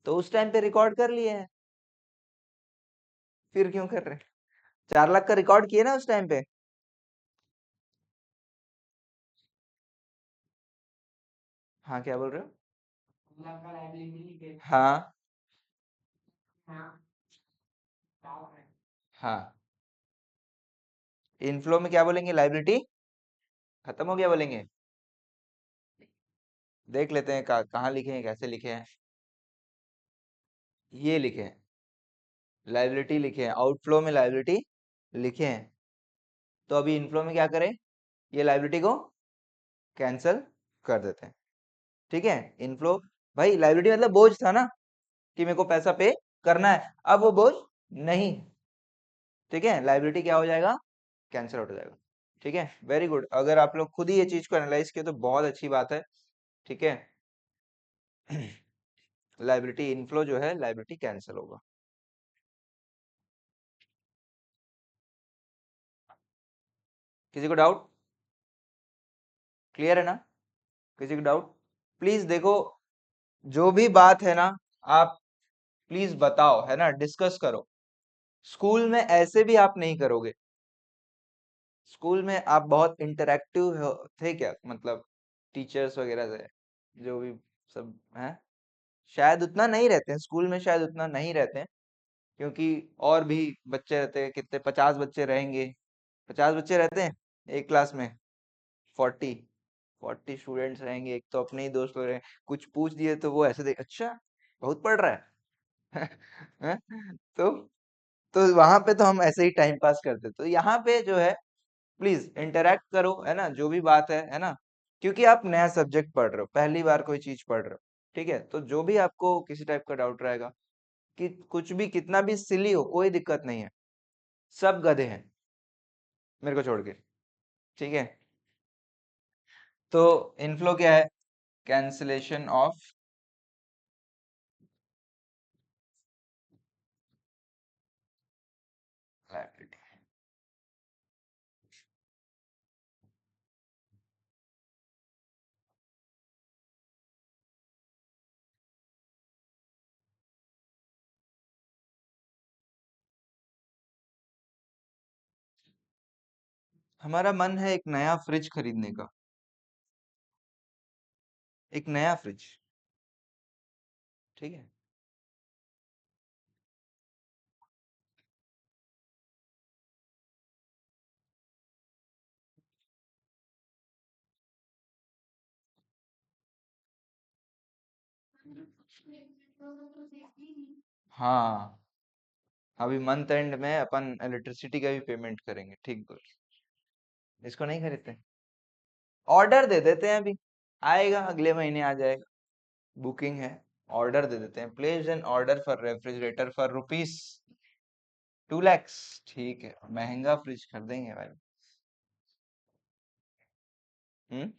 तो उस टाइम पे रिकॉर्ड कर लिए है, फिर क्यों कर रहे हैं? 4 लाख का रिकॉर्ड किए ना उस टाइम पे। हाँ क्या बोल रहे हो? हाँ, हाँ, इनफ्लो में क्या बोलेंगे, लाइबिलिटी खत्म हो गया बोलेंगे। देख लेते हैं कहाँ लिखे हैं, कैसे लिखे हैं। ये लिखे हैं, लाइबिलिटी लिखे हैं, आउटफ्लो में लाइबिलिटी लिखे हैं। तो अभी इनफ्लो में क्या करें, ये लाइबिलिटी को कैंसिल कर देते हैं। ठीक है, इनफ्लो, भाई लाइबिलिटी मतलब बोझ था ना, कि मेरे को पैसा पे करना है, अब वो बोझ नहीं। ठीक है, लाइबिलिटी क्या हो जाएगा, कैंसिल आउट हो जाएगा। ठीक है, वेरी गुड। अगर आप लोग खुद ही ये चीज को एनालाइज किए तो बहुत अच्छी बात है। ठीक है, लाइबिलिटी इनफ्लो जो है, लाइबिलिटी कैंसिल होगा। किसी को डाउट, क्लियर है ना, किसी को डाउट, प्लीज देखो, जो भी बात है ना, आप प्लीज बताओ, है ना, डिस्कस करो। स्कूल में ऐसे भी आप नहीं करोगे, स्कूल में आप बहुत इंटरेक्टिव थे क्या, मतलब टीचर्स वगैरह से, जो भी सब हैं, शायद उतना नहीं रहते हैं स्कूल में, शायद उतना नहीं रहते हैं, क्योंकि और भी बच्चे रहते हैं, कितने 50 बच्चे रहेंगे, 50 बच्चे रहते हैं एक क्लास में, 40 40 स्टूडेंट्स रहेंगे, एक तो अपने ही दोस्त लोग रहेंगे, कुछ पूछ दिए तो वो ऐसे देख, अच्छा बहुत पढ़ रहा है हैं? तो वहां पे तो हम ऐसे ही टाइम पास करते, तो यहाँ पे जो है प्लीज इंटरेक्ट करो, है ना, जो भी बात है ना, क्योंकि आप नया सब्जेक्ट पढ़ रहे हो, पहली बार कोई चीज पढ़ रहे हो। ठीक है, तो जो भी आपको किसी टाइप का डाउट रहेगा, कि कुछ भी कितना भी सिली हो, कोई दिक्कत नहीं है, सब गधे हैं मेरे को छोड़ के। ठीक है, तो इनफ्लो क्या है, कैंसिलेशन ऑफ लायबिलिटी। हमारा मन है एक नया फ्रिज खरीदने का, एक नया फ्रिज। ठीक है, हाँ, अभी मंथ एंड में अपन इलेक्ट्रिसिटी का भी पेमेंट करेंगे, ठीक बोल, इसको नहीं खरीदते, ऑर्डर दे देते हैं अभी, आएगा अगले महीने आ जाएगा, बुकिंग है, ऑर्डर दे देते हैं, place an order for refrigerator for rupees 2 lakhs। ठीक है, महंगा फ्रिज खरीदेंगे भाई। Hmm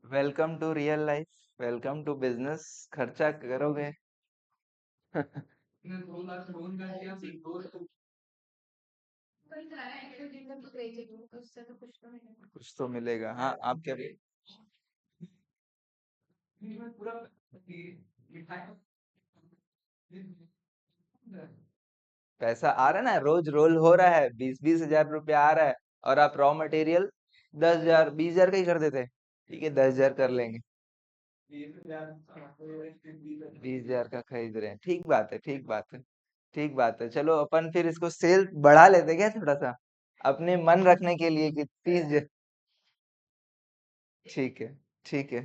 welcome to real life, welcome to business, खर्चा करोगे कुछ तो मिलेगा, हाँ, आप क्या पैसा आ रहा है ना, रोज रोल हो रहा है, 20-20 हजार रुपया आ रहा है, और आप रॉ मटेरियल 10 हजार 20 हजार का ही कर देते हैं। ठीक है, 10 हजार कर लेंगे, 20 हजार का खरीद रहे हैं, ठीक बात है, ठीक बात है, ठीक बात है, चलो अपन फिर इसको सेल बढ़ा लेते हैं क्या थोड़ा सा, अपने मन रखने के लिए कि 30। ठीक है, ठीक है,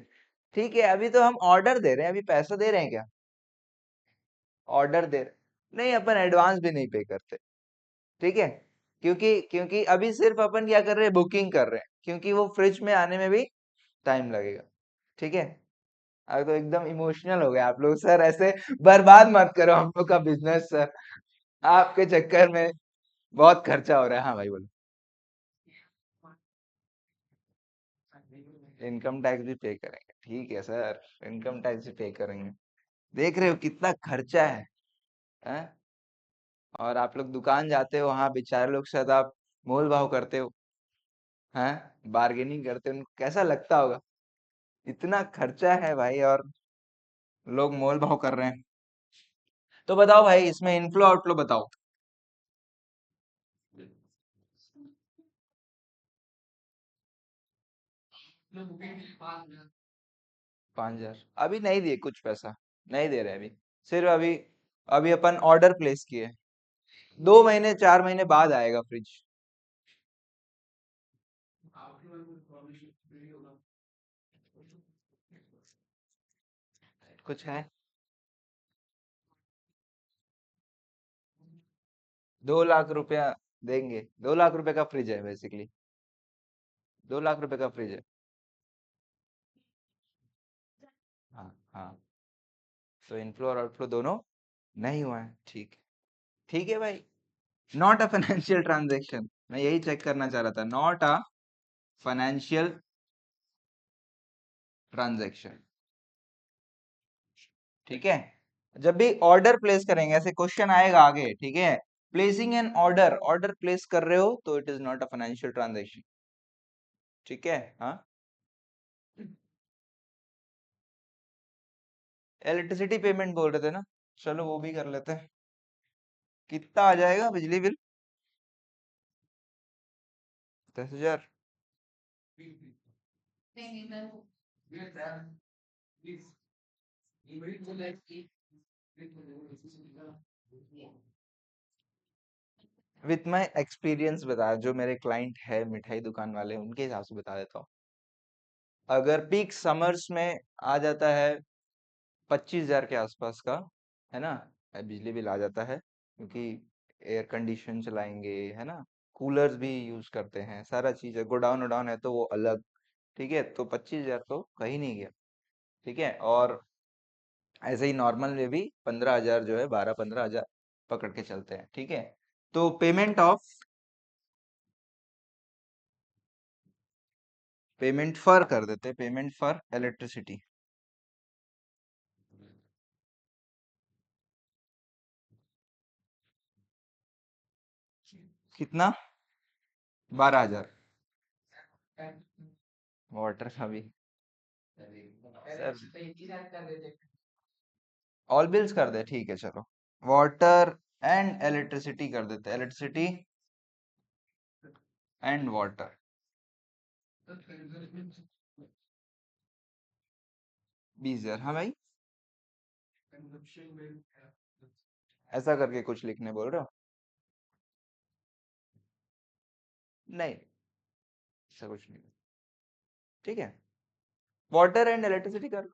ठीक है, अभी तो हम ऑर्डर दे रहे हैं, अभी पैसा दे रहे हैं क्या, ऑर्डर दे नहीं, अपन एडवांस भी नहीं पे करते। ठीक है, क्योंकि क्योंकि अभी सिर्फ अपन क्या कर रहे हैं, बुकिंग कर रहे हैं, क्योंकि वो फ्रिज में आने में भी टाइम लगेगा। ठीक है, अब तो एकदम इमोशनल हो गए आप लोग, सर ऐसे बर्बाद मत करो हम लोग का बिजनेस सर, आपके चक्कर में बहुत खर्चा हो रहा है। हाँ भाई बोलो, इनकम टैक्स भी पे करेंगे, ठीक है सर, इनकम टैक्स भी पे करेंगे, देख रहे हो कितना खर्चा है? और आप लोग दुकान जाते हो, वहां बेचारे लोग के साथ आप मोल भाव करते हो, हैं, बार्गेनिंग करते हो, उनको कैसा लगता होगा, इतना खर्चा है भाई, और लोग मोल भाव कर रहे हैं। तो बताओ भाई, इसमें इनफ्लो आउटफ्लो बताओ। 5,000 अभी नहीं दिए कुछ पैसा, नहीं दे रहे अभी। सिर्फ अभी अभी अपन ऑर्डर प्लेस किए, 2 महीने 4 महीने बाद आएगा फ्रिज। कुछ है? 2 लाख रुपया देंगे, 2 लाख रुपए का फ्रिज है बेसिकली, 2 लाख रुपए का फ्रिज है। हाँ हाँ। तो इनफ्लो और आउटफ्लो दोनों नहीं हुआ है, ठीक है। ठीक है भाई, नॉट अ फाइनेंशियल ट्रांजेक्शन, मैं यही चेक करना चाह रहा था, नॉट अ फाइनेंशियल ट्रांजेक्शन। ठीक है। जब भी ऑर्डर प्लेस करेंगे, ऐसे क्वेश्चन आएगा आगे, ठीक है, placing an order, order place कर रहे हो तो it is not a financial transaction. ठीक है। हाँ। इलेक्ट्रिसिटी पेमेंट बोल रहे थे ना, चलो वो भी कर लेते हैं। कितना आ जाएगा बिजली बिल? 10,000। विथ माई एक्सपीरियंस बता, जो मेरे क्लाइंट है मिठाई दुकान वाले, उनके हिसाब से बता देता हूँ। अगर पीक समर्स में आ जाता है 25,000 के आसपास का, है ना, बिजली बिल आ जाता है, क्योंकि एयर कंडीशन चलाएंगे, है ना, कूलर्स भी यूज करते हैं, सारा चीज है, गोडाउन वोडाउन है तो वो अलग। ठीक है, तो 25,000 तो कहीं नहीं गया। ठीक है। और ऐसे ही नॉर्मल में भी 15,000 जो है, 12-15,000 पकड़ के चलते हैं। ठीक है। तो पेमेंट फॉर कर देते हैं, पेमेंट फॉर इलेक्ट्रिसिटी। कितना? 12,000। वाटर का भी सर, ऑल बिल्स कर दे, ठीक है चलो। वाटर एंड इलेक्ट्रिसिटी कर देते, इलेक्ट्रिसिटी एंड वाटर। 20,000, हाँ भाई। ऐसा करके कुछ लिखने बोल रहे हो? नहीं, ऐसा कुछ नहीं। ठीक है, वाटर एंड इलेक्ट्रिसिटी कर।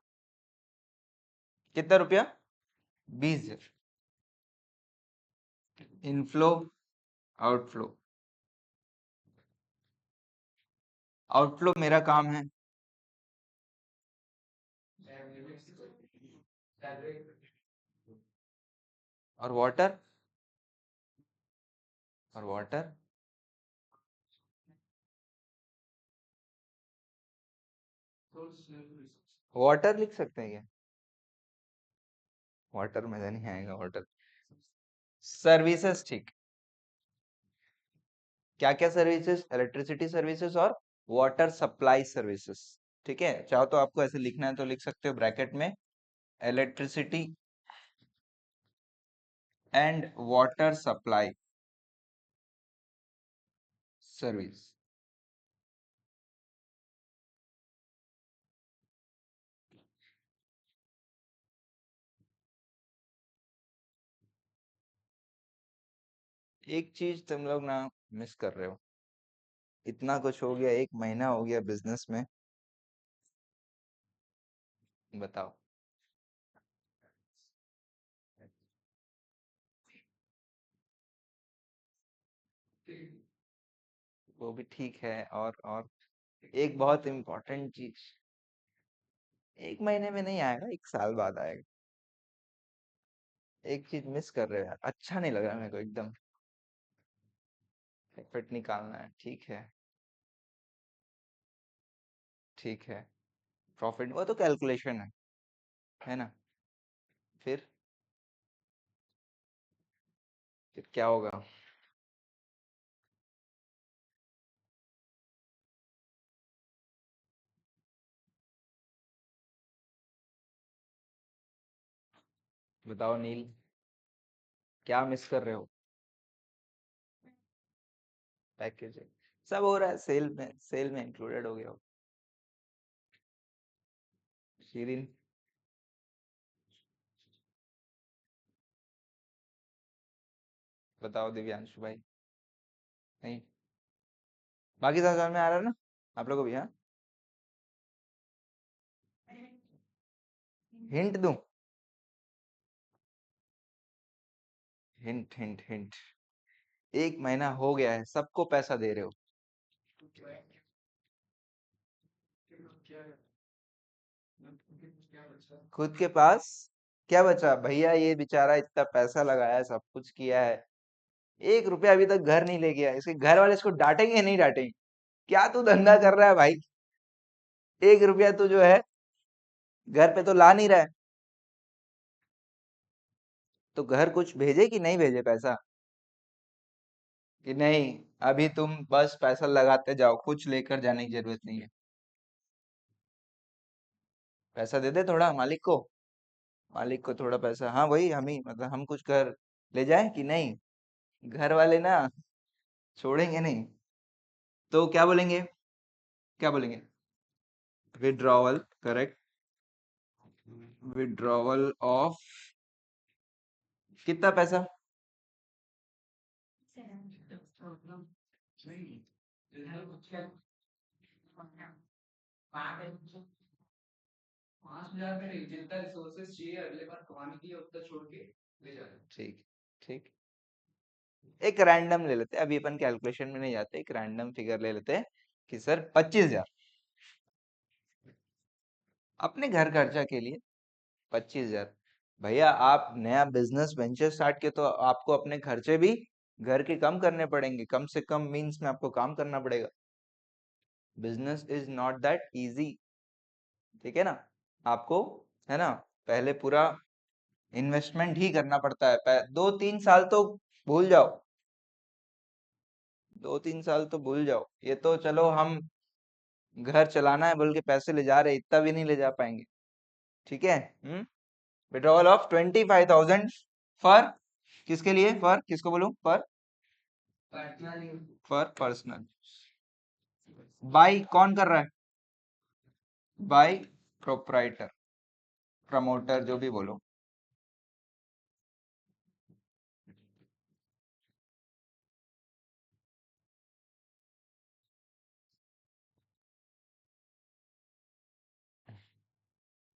कितना रुपया? 20,000। Inflow, outflow. आउटफ्लो मेरा काम है। और वाटर, और वाटर, वाटर लिख सकते हैं क्या? वाटर मजा नहीं आएगा, वाटर सर्विसेज, ठीक। क्या क्या सर्विसेज? इलेक्ट्रिसिटी सर्विसेज और वाटर सप्लाई सर्विसेज। ठीक है, चाहो तो आपको ऐसे लिखना है तो लिख सकते हो ब्रैकेट में, electricity and water supply service. एक चीज तुम लोग ना मिस कर रहे हो, इतना कुछ हो गया, 1 महीना हो गया बिजनेस में, बताओ। वो भी ठीक है, और एक बहुत इम्पोर्टेंट चीज, 1 महीने में नहीं आएगा, 1 साल बाद आएगा। एक चीज मिस कर रहे हो यार, अच्छा नहीं लग रहा मेरे को एकदम। प्रॉफिट निकालना है, ठीक है। ठीक है, प्रॉफिट वो तो कैलकुलेशन है ना। फिर क्या होगा? बताओ नील, क्या मिस कर रहे हो? पैकेजिंग सब हो रहा है, सेल में इंक्लूडेड हो गया हो। शीरिन, बताओ दिव्यांशु भाई। नहीं, बाकी सब समझ में आ रहा है ना आप लोगों को भी? हाँ, हिंट दूं? Hint hint hint. 1 महीना हो गया है, सबको पैसा दे रहे हो। खुद के पास क्या बचा भैया? ये बेचारा इतना पैसा लगाया, सब कुछ किया है, 1 रुपया अभी तक घर नहीं ले गया। इसके घर वाले इसको डांटेंगे नहीं डांटेंगे? क्या तू धंधा कर रहा है भाई? 1 रुपया तू जो है घर पे तो ला नहीं रहा है। तो घर कुछ भेजे कि नहीं भेजे पैसा? कि नहीं, अभी तुम बस पैसा लगाते जाओ, कुछ लेकर जाने की जरूरत नहीं है। पैसा दे दे थोड़ा मालिक को। मालिक को थोड़ा पैसा, हाँ वही हम ही, मतलब हम कुछ कर ले जाए कि नहीं? घर वाले ना छोड़ेंगे नहीं। तो क्या बोलेंगे? क्या बोलेंगे? Withdrawal, correct. विड्रॉवल ऑफ कितना पैसा? ठीक, ठीक। एक रैंडम ले लेते हैं, अभी अपन कैलकुलेशन में नहीं जाते, एक रैंडम फिगर ले लेते हैं कि सर 25,000 अपने घर खर्चा के लिए। 25,000। भैया आप नया बिजनेस वेंचर स्टार्ट किए तो आपको अपने खर्चे भी घर के कम करने पड़ेंगे, कम से कम मीन्स में आपको काम करना पड़ेगा। Business is not that easy, ठीक है ना? आपको, है ना, पहले पूरा इन्वेस्टमेंट ही करना पड़ता है। 2-3 साल तो भूल जाओ, 2-3 साल तो भूल जाओ। ये तो चलो हम घर चलाना है बोल के पैसे ले जा रहे, इतना भी नहीं ले जा पाएंगे। ठीक है। विड्रॉवल ऑफ 25,000 फॉर, किसके लिए? फॉर किसको बोलूं? For personal. बाय कौन कर रहा है? बाय प्रोप्राइटर, प्रमोटर, जो भी बोलो।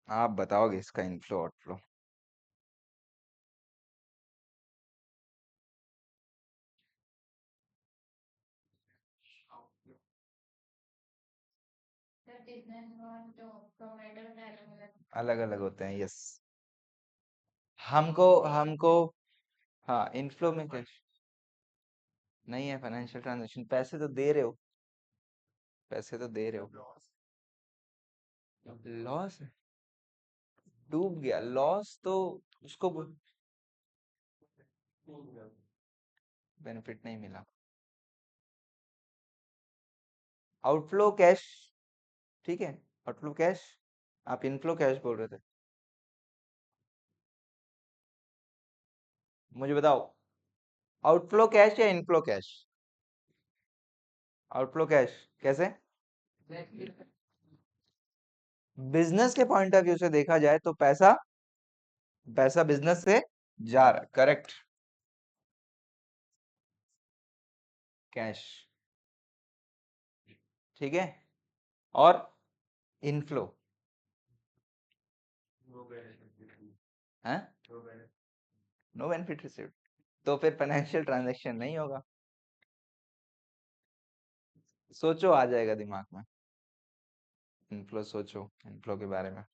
आप बताओगे इसका इनफ्लो आउटफ्लो? अलग अलग होते हैं, यस। हमको हमको हाँ, इनफ्लो में कैश नहीं है। फाइनेंशियल ट्रांजैक्शन, पैसे तो दे रहे हो, पैसे तो दे रहे हो। लॉस है, डूब गया। लॉस तो उसको बेनिफिट नहीं मिला। आउटफ्लो कैश, ठीक है। आउटफ्लो कैश, आप इनफ्लो कैश बोल रहे थे। मुझे बताओ, आउटफ्लो कैश या इनफ्लो कैश? आउटफ्लो कैश कैसे? बिजनेस के पॉइंट ऑफ व्यू से देखा जाए तो पैसा, पैसा बिजनेस से जा रहा है, करेक्ट। कैश, ठीक है। और इनफ्लो है, नो बेनिफिट रिसीव्ड, तो फिर फाइनेंशियल ट्रांजैक्शन नहीं होगा। सोचो, आ जाएगा दिमाग में। इनफ्लो सोचो, इनफ्लो के बारे में।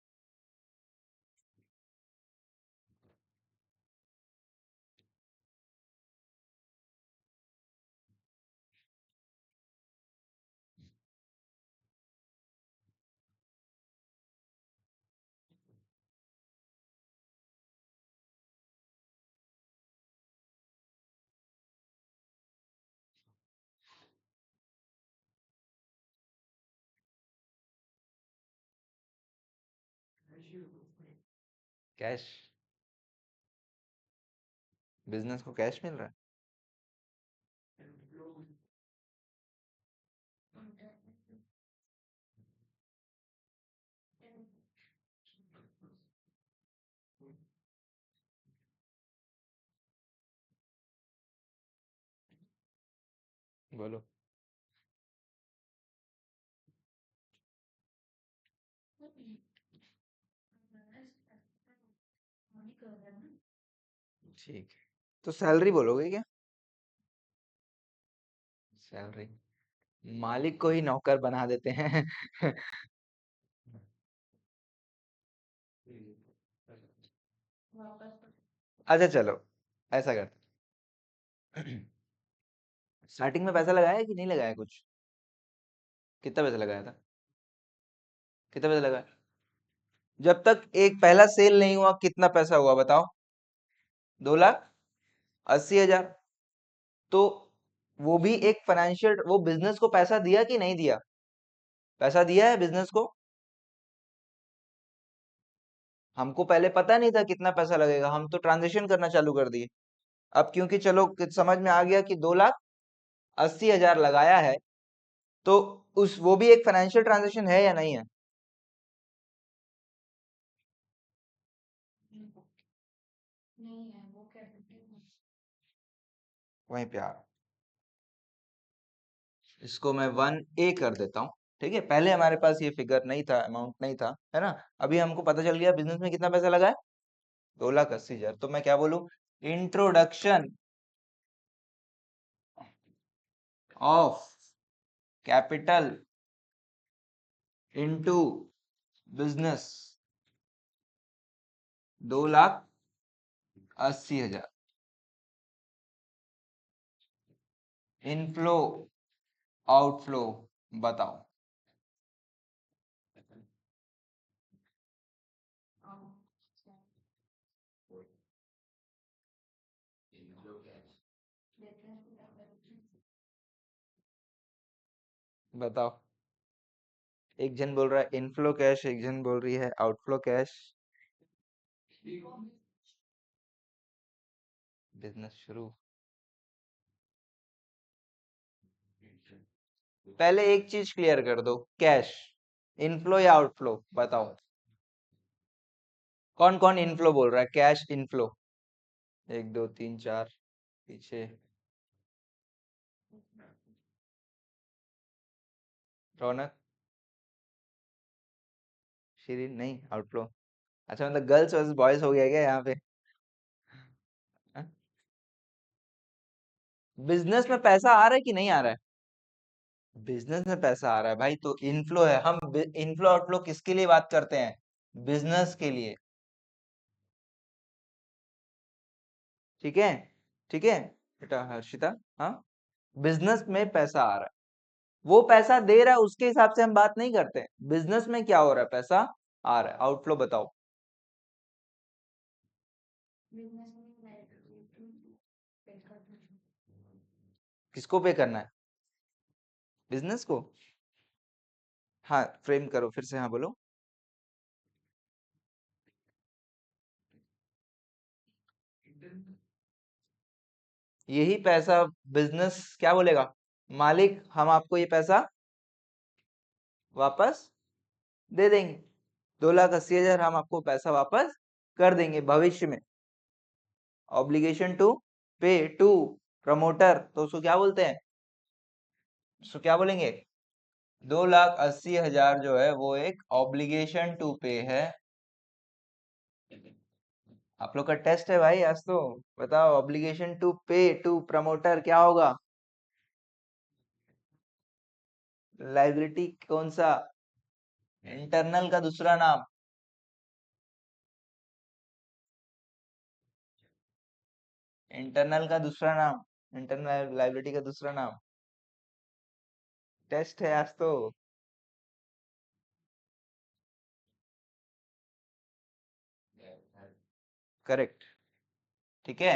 कैश, बिजनेस को कैश मिल रहा बोलो। ठीक है, तो सैलरी बोलोगे क्या? सैलरी, मालिक को ही नौकर बना देते हैं। अच्छा चलो, ऐसा करते स्टार्टिंग में पैसा लगाया कि नहीं लगाया कुछ? कितना पैसा लगाया था? कितना पैसा लगाया? जब तक एक पहला सेल नहीं हुआ कितना पैसा हुआ बताओ? 2,80,000। तो वो भी एक फाइनेंशियल, वो बिजनेस को पैसा दिया कि नहीं दिया? पैसा दिया है बिजनेस को। हमको पहले पता नहीं था कितना पैसा लगेगा, हम तो ट्रांजेक्शन करना चालू कर दिए। अब क्योंकि चलो समझ में आ गया कि 2,80,000 लगाया है, तो उस वो भी एक फाइनेंशियल ट्रांजेक्शन है या नहीं है? वहीं पे आ, इसको मैं 1A कर देता हूँ। ठीक है, पहले हमारे पास ये फिगर नहीं था, अमाउंट नहीं था, है ना। अभी हमको पता चल गया बिजनेस में कितना पैसा लगा है, 2,80,000। तो मैं क्या बोलूं? Introduction of capital into business, 2,80,000। Inflow outflow बताओ। बताओ। एक जन बोल रहा है इनफ्लो कैश, एक जन बोल रही है आउटफ्लो कैश। बिजनेस शुरू, पहले एक चीज क्लियर कर दो, कैश इनफ्लो या आउटफ्लो बताओ। कौन कौन इनफ्लो बोल रहा है, कैश इनफ्लो? 1 2 3 4 पीछे। रौनक, शिरीन, नहीं आउटफ्लो। अच्छा, मतलब गर्ल्स वर्सेस बॉयज हो गया क्या यहाँ पे? बिजनेस में पैसा आ रहा है कि नहीं आ रहा है? बिजनेस में पैसा आ रहा है भाई, तो इनफ्लो है। हम इनफ्लो आउटफ्लो किसके लिए बात करते हैं? बिजनेस के लिए। ठीक है, ठीक है बेटा हर्षिता। हाँ, बिजनेस में पैसा आ रहा है, वो पैसा दे रहा है उसके हिसाब से हम बात नहीं करते। बिजनेस में क्या हो रहा है, पैसा आ रहा है। आउटफ्लो बताओ। किसको पे करना है? बिजनेस को। हाँ, फ्रेम करो फिर से, हाँ बोलो। यही पैसा बिजनेस क्या बोलेगा, मालिक हम आपको ये पैसा वापस दे देंगे। 2,80,000 हम आपको पैसा वापस कर देंगे भविष्य में। ऑब्लिगेशन टू पे टू प्रमोटर, तो उसको क्या बोलते हैं? उसको क्या बोलेंगे? 2,80,000 जो है वो एक ऑब्लिगेशन टू पे है। आप लोग का टेस्ट है भाई आज तो। बताओ, ऑब्लिगेशन टू पे टू प्रमोटर क्या होगा? लाइबिलिटी कौन सा? इंटरनल का दूसरा नाम। इंटरनल का दूसरा नाम, इंटरनल लाइबिलिटी का दूसरा नाम। टेस्ट है आज तो। करेक्ट। ठीक है,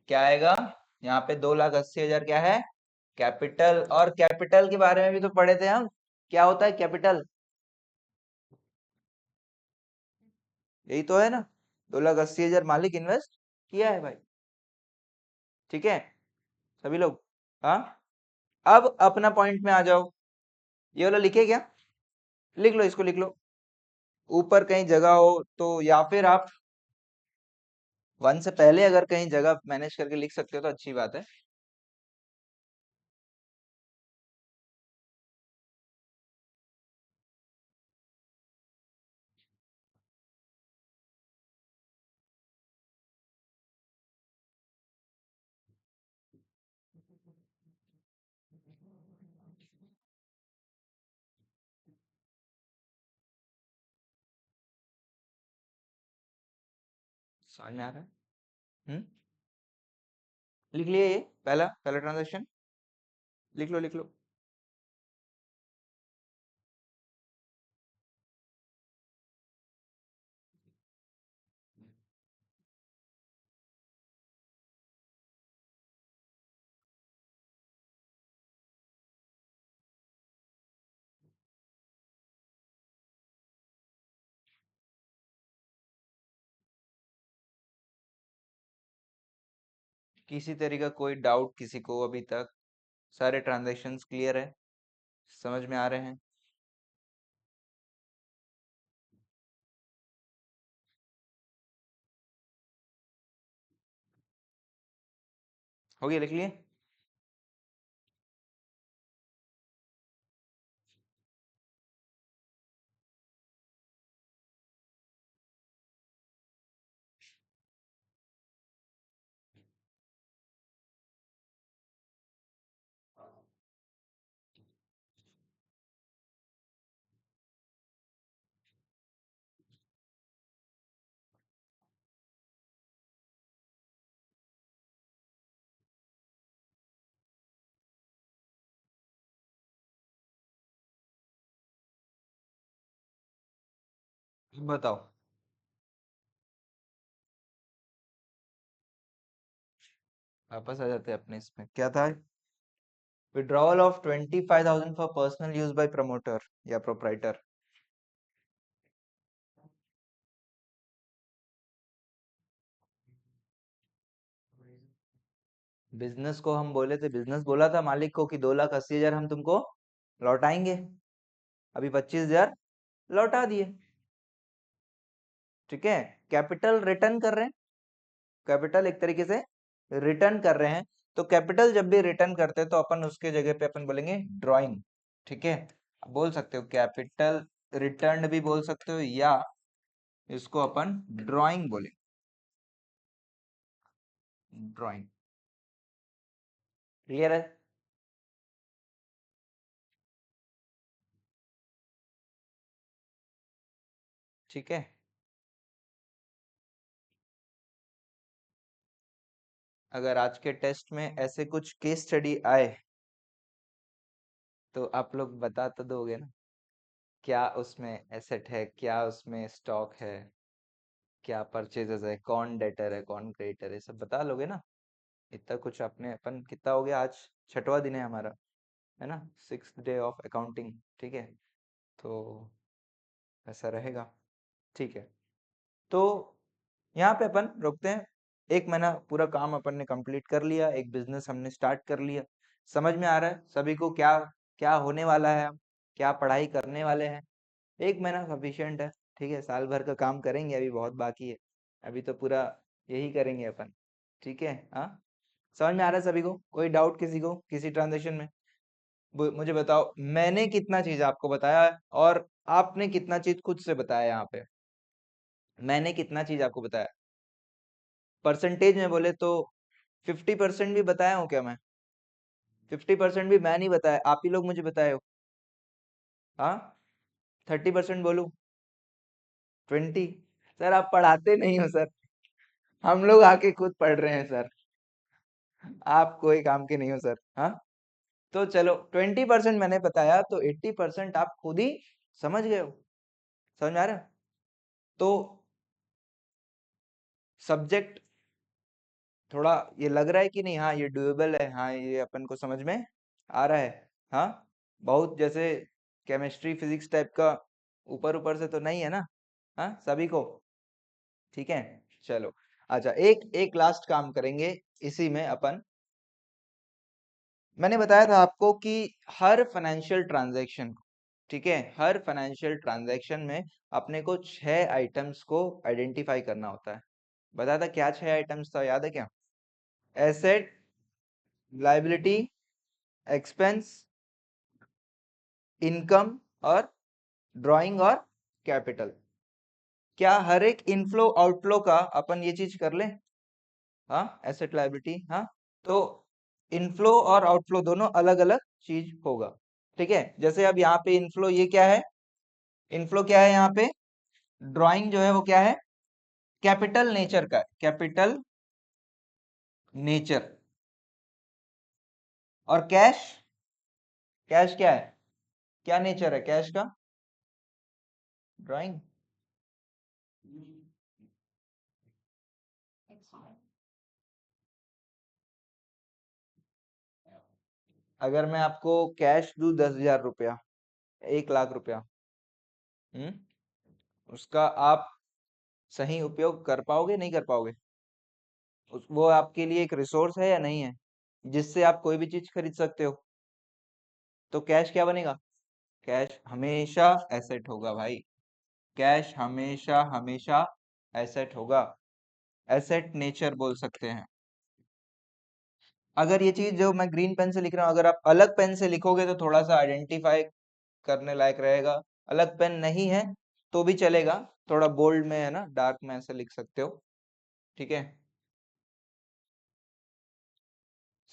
क्या आएगा यहाँ पे? 2,80,000 क्या है? कैपिटल। और कैपिटल के बारे में भी तो पढ़े थे हम, क्या होता है कैपिटल? यही तो है ना, 2,80,000 मालिक इन्वेस्ट किया है भाई। ठीक है सभी लोग। हाँ, अब अपना पॉइंट में आ जाओ। ये वाला लिखे क्या? लिख लो, इसको लिख लो। ऊपर कहीं जगह हो तो, या फिर आप 1 से पहले अगर कहीं जगह मैनेज करके लिख सकते हो तो अच्छी बात है। समझ में आ रहा है? लिख लिए ये पहला पहला ट्रांजेक्शन, लिख लो लिख लो। किसी तरह का कोई डाउट किसी को अभी तक? सारे ट्रांजैक्शंस क्लियर है, समझ में आ रहे हैं? हो गया, लिख लिए? बताओ। वापस आ जाते हैं अपने इसमें, क्या था? Withdrawal of 25,000 for personal use by promoter या प्रोप्राइटर। बिजनेस को हम बोले थे, बिजनेस बोला था मालिक को कि 2,80,000 हम तुमको लौटाएंगे। अभी 25,000 लौटा दिए। ठीक है, कैपिटल रिटर्न कर रहे हैं, कैपिटल एक तरीके से रिटर्न कर रहे हैं। तो कैपिटल जब भी रिटर्न करते हैं तो अपन उसके जगह पे अपन बोलेंगे ड्राइंग। ठीक है, बोल सकते हो कैपिटल रिटर्न भी बोल सकते हो, या इसको अपन ड्राइंग बोले, ड्राइंग। क्लियर है? ठीक है, अगर आज के टेस्ट में ऐसे कुछ केस स्टडी आए तो आप लोग बता तो दोगे ना, क्या उसमें एसेट है, क्या उसमें स्टॉक है, क्या परचेजेस है, कौन डेटर है, कौन क्रेडिटर है, सब बता लोगे ना? इतना कुछ आपने, अपन कितना हो गया आज? छठवां दिन है हमारा, है ना? 6th day of accounting. ठीक है, तो ऐसा रहेगा। ठीक है, तो यहाँ पे अपन रुकते हैं। 1 महीना पूरा काम अपन ने कंप्लीट कर लिया, एक बिजनेस हमने स्टार्ट कर लिया। समझ में आ रहा है सभी को क्या क्या होने वाला है, हम क्या पढ़ाई करने वाले हैं? 1 महीना सफिशियंट है। ठीक है, साल भर का काम करेंगे, अभी बहुत बाकी है। अभी तो पूरा यही करेंगे अपन। ठीक है, हाँ। समझ में आ रहा है सभी को? कोई डाउट किसी को किसी ट्रांजेक्शन में? मुझे बताओ, मैंने कितना चीज आपको बताया है और आपने कितना चीज खुद से बताया? यहाँ पे मैंने कितना चीज आपको बताया? परसेंटेज में बोले तो 50% भी बताया हूँ क्या मैं? 50% भी मैं नहीं बताया, आप ही लोग मुझे बताए हो। हाँ, 30% बोलूं? 20? सर आप पढ़ाते नहीं हो सर, हम लोग आके खुद पढ़ रहे हैं सर, आप कोई काम के नहीं हो सर। हाँ, तो चलो 20% मैंने बताया तो 80% आप खुद ही समझ गए हो। समझ में आ रहा है? तो सब्जेक्ट थोड़ा ये लग रहा है कि नहीं? हाँ, ये डुएबल है, हाँ ये अपन को समझ में आ रहा है। हाँ, बहुत जैसे केमिस्ट्री फिजिक्स टाइप का ऊपर ऊपर से तो नहीं है ना? हाँ, सभी को ठीक है। चलो, अच्छा, एक एक लास्ट काम करेंगे इसी में अपन। मैंने बताया था आपको कि हर फाइनेंशियल ट्रांजैक्शन, ठीक है, हर फाइनेंशियल ट्रांजैक्शन में अपने को 6 आइटम्स को आइडेंटिफाई करना होता है। बताया था क्या 6 आइटम्स था, याद है क्या? एसेट, लायबिलिटी, एक्सपेंस, इनकम और ड्राइंग और कैपिटल। क्या हर एक इनफ्लो आउटफ्लो का अपन ये चीज कर ले? हाँ, एसेट लायबिलिटी, हाँ। तो इनफ्लो और आउटफ्लो दोनों अलग अलग चीज होगा। ठीक है, जैसे अब यहाँ पे इनफ्लो ये क्या है? इनफ्लो क्या है यहाँ पे? ड्राइंग जो है वो क्या है? कैपिटल नेचर का, कैपिटल नेचर। और कैश, कैश क्या है, क्या नेचर है कैश का? ड्राइंग। अगर मैं आपको कैश दूं 10,000 रुपया, 1 लाख रुपया, हम्म, उसका आप सही उपयोग कर पाओगे नहीं कर पाओगे? वो आपके लिए एक रिसोर्स है या नहीं है, जिससे आप कोई भी चीज खरीद सकते हो? तो कैश क्या बनेगा? कैश हमेशा एसेट होगा भाई। कैश हमेशा हमेशा एसेट होगा। एसेट नेचर बोल सकते हैं। अगर ये चीज जो मैं ग्रीन पेन से लिख रहा हूँ, अगर आप अलग पेन से लिखोगे तो थोड़ा सा आइडेंटिफाई करने लायक रहेगा। अलग पेन नहीं है तो भी चलेगा, थोड़ा बोल्ड में है ना, डार्क में ऐसे लिख सकते हो। ठीक है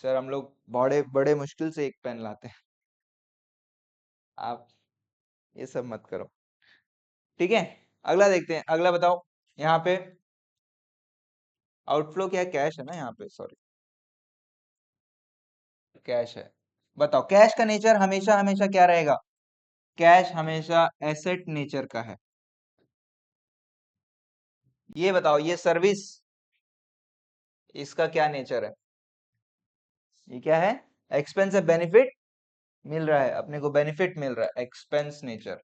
सर, हम लोग बड़े बड़े मुश्किल से एक पेन लाते हैं, आप ये सब मत करो। ठीक है, अगला देखते हैं, अगला बताओ। यहाँ पे आउटफ्लो क्या है? कैश है ना यहाँ पे, सॉरी, कैश है। बताओ कैश का नेचर हमेशा हमेशा क्या रहेगा? कैश हमेशा एसेट नेचर का है। ये बताओ, ये सर्विस, इसका क्या नेचर है? ये क्या है? एक्सपेंस है, बेनिफिट मिल रहा है अपने को, बेनिफिट मिल रहा है, एक्सपेंस नेचर।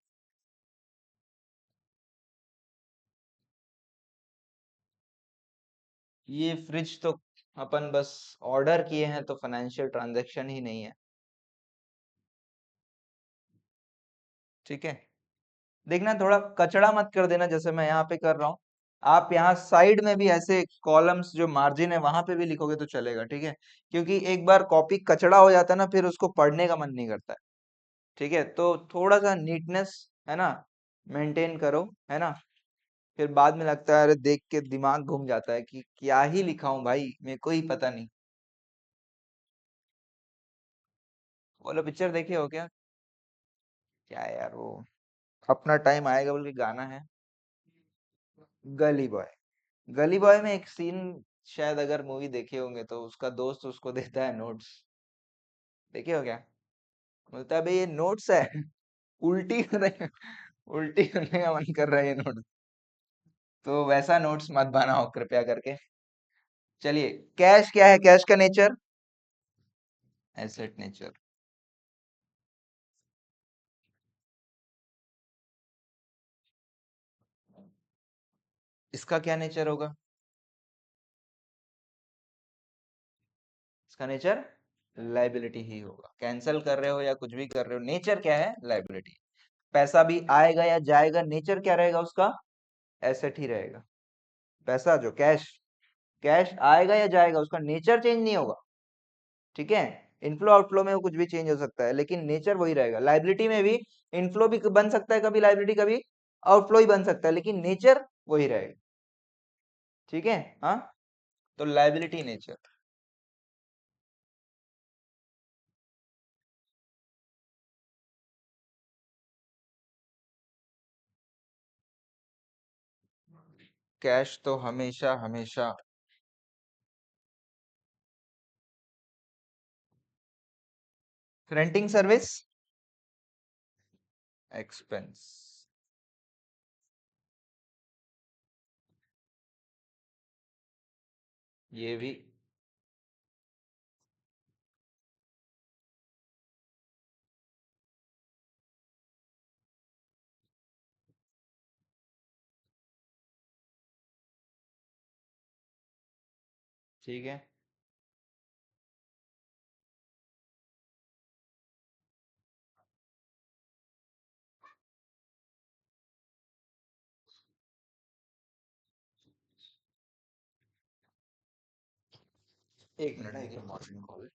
ये फ्रिज तो अपन बस ऑर्डर किए हैं, तो फाइनेंशियल ट्रांजैक्शन ही नहीं है। ठीक है, देखना थोड़ा कचड़ा मत कर देना जैसे मैं यहाँ पे कर रहा हूँ। आप यहाँ साइड में भी ऐसे कॉलम्स जो मार्जिन है वहां पे भी लिखोगे तो चलेगा। ठीक है, क्योंकि एक बार कॉपी कचड़ा हो जाता है ना, फिर उसको पढ़ने का मन नहीं करता है। ठीक है, तो थोड़ा सा नीटनेस है ना मेंटेन करो, है ना। फिर बाद में लगता है, अरे देख के दिमाग घूम जाता है कि क्या ही लिखा हूँ भाई, मेरे को ही पता नहीं। बोलो पिक्चर देखे हो क्या? क्या है यार वो, अपना टाइम आएगा बोल के गाना है, गली बॉय। गली बॉय में एक सीन, शायद अगर मूवी देखे होंगे तो उसका दोस्त उसको देता है नोट्स, देखे हो क्या? बोलता है भाई ये नोट्स है, उल्टी कर रहे हैं, उल्टी करने का मन कर रहा है ये नोट्स। तो वैसा नोट्स मत बनाओ कृपया करके। चलिए, कैश क्या है, कैश का नेचर एसेट नेचर। इसका क्या नेचर होगा? इसका नेचर लाइबिलिटी ही होगा। कैंसिल कर रहे हो या कुछ भी कर रहे हो, नेचर क्या है? लाइबिलिटी। पैसा भी आएगा या जाएगा, नेचर क्या रहेगा उसका? एसेट ही रहेगा। पैसा जो कैश, कैश आएगा या जाएगा, उसका नेचर चेंज नहीं होगा। ठीक है, इनफ्लो आउटफ्लो में वो कुछ भी चेंज हो सकता है, लेकिन नेचर वही रहेगा। लाइबिलिटी में भी इनफ्लो भी बन सकता है कभी, लाइबिलिटी कभी आउटफ्लो ही बन सकता है, लेकिन नेचर वही रहेगा। ठीक है, हाँ, तो लाइबिलिटी नेचर। कैश तो हमेशा हमेशा, रेंटिंग सर्विस एक्सपेंस। ये भी ठीक है। एक मिनट है, एक मॉर्निंग कॉल है।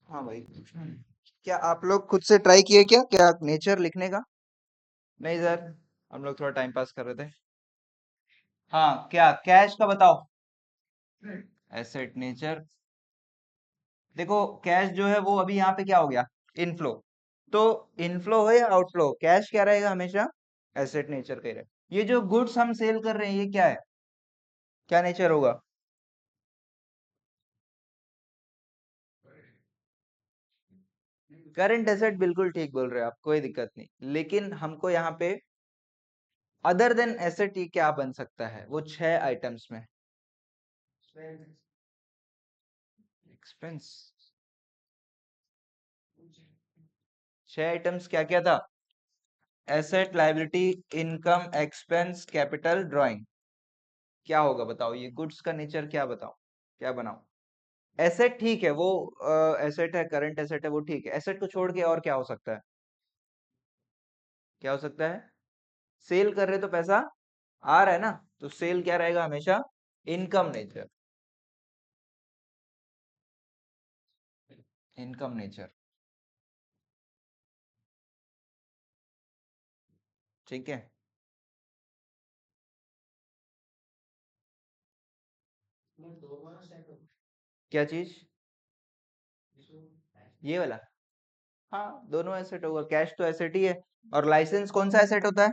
हाँ भाई। क्या आप लोग खुद से ट्राई किए क्या क्या नेचर लिखने का? नहीं सर, हम लोग थोड़ा टाइम पास कर रहे थे। हाँ, क्या कैश का बताओ। Asset nature. देखो, कैश जो है वो अभी यहाँ पे क्या हो गया? इनफ्लो। तो इनफ्लो हो या आउटफ्लो, कैश क्या रहेगा हमेशा? एसेट नेचर का ही रहेगा। ये जो गुड्स हम सेल कर रहे हैं ये क्या है? क्या नेचर होगा? करंट एसेट, बिल्कुल ठीक बोल रहे हो आप, कोई दिक्कत नहीं। लेकिन हमको यहाँ पे अदर देन एसेट ये क्या बन सकता है, वो 6 आइटम्स में। एक्सपेंस। 6 आइटम्स क्या क्या था? Asset, liability, income, expense, capital, drawing. क्या होगा बताओ, ये गुड्स का नेचर क्या बताओ, क्या बनाओ? एसेट ठीक है, वो एसेट है, करंट एसेट है, वो ठीक है। एसेट को छोड़ के और क्या हो सकता है? क्या हो सकता है? सेल कर रहे तो पैसा आ रहा है ना, तो सेल क्या रहेगा हमेशा? Income nature. Income nature. ठीक है। क्या चीज? ये वाला। हाँ, दोनों एसेट होगा, कैश तो एसेट ही है। और लाइसेंस कौन सा एसेट होता है?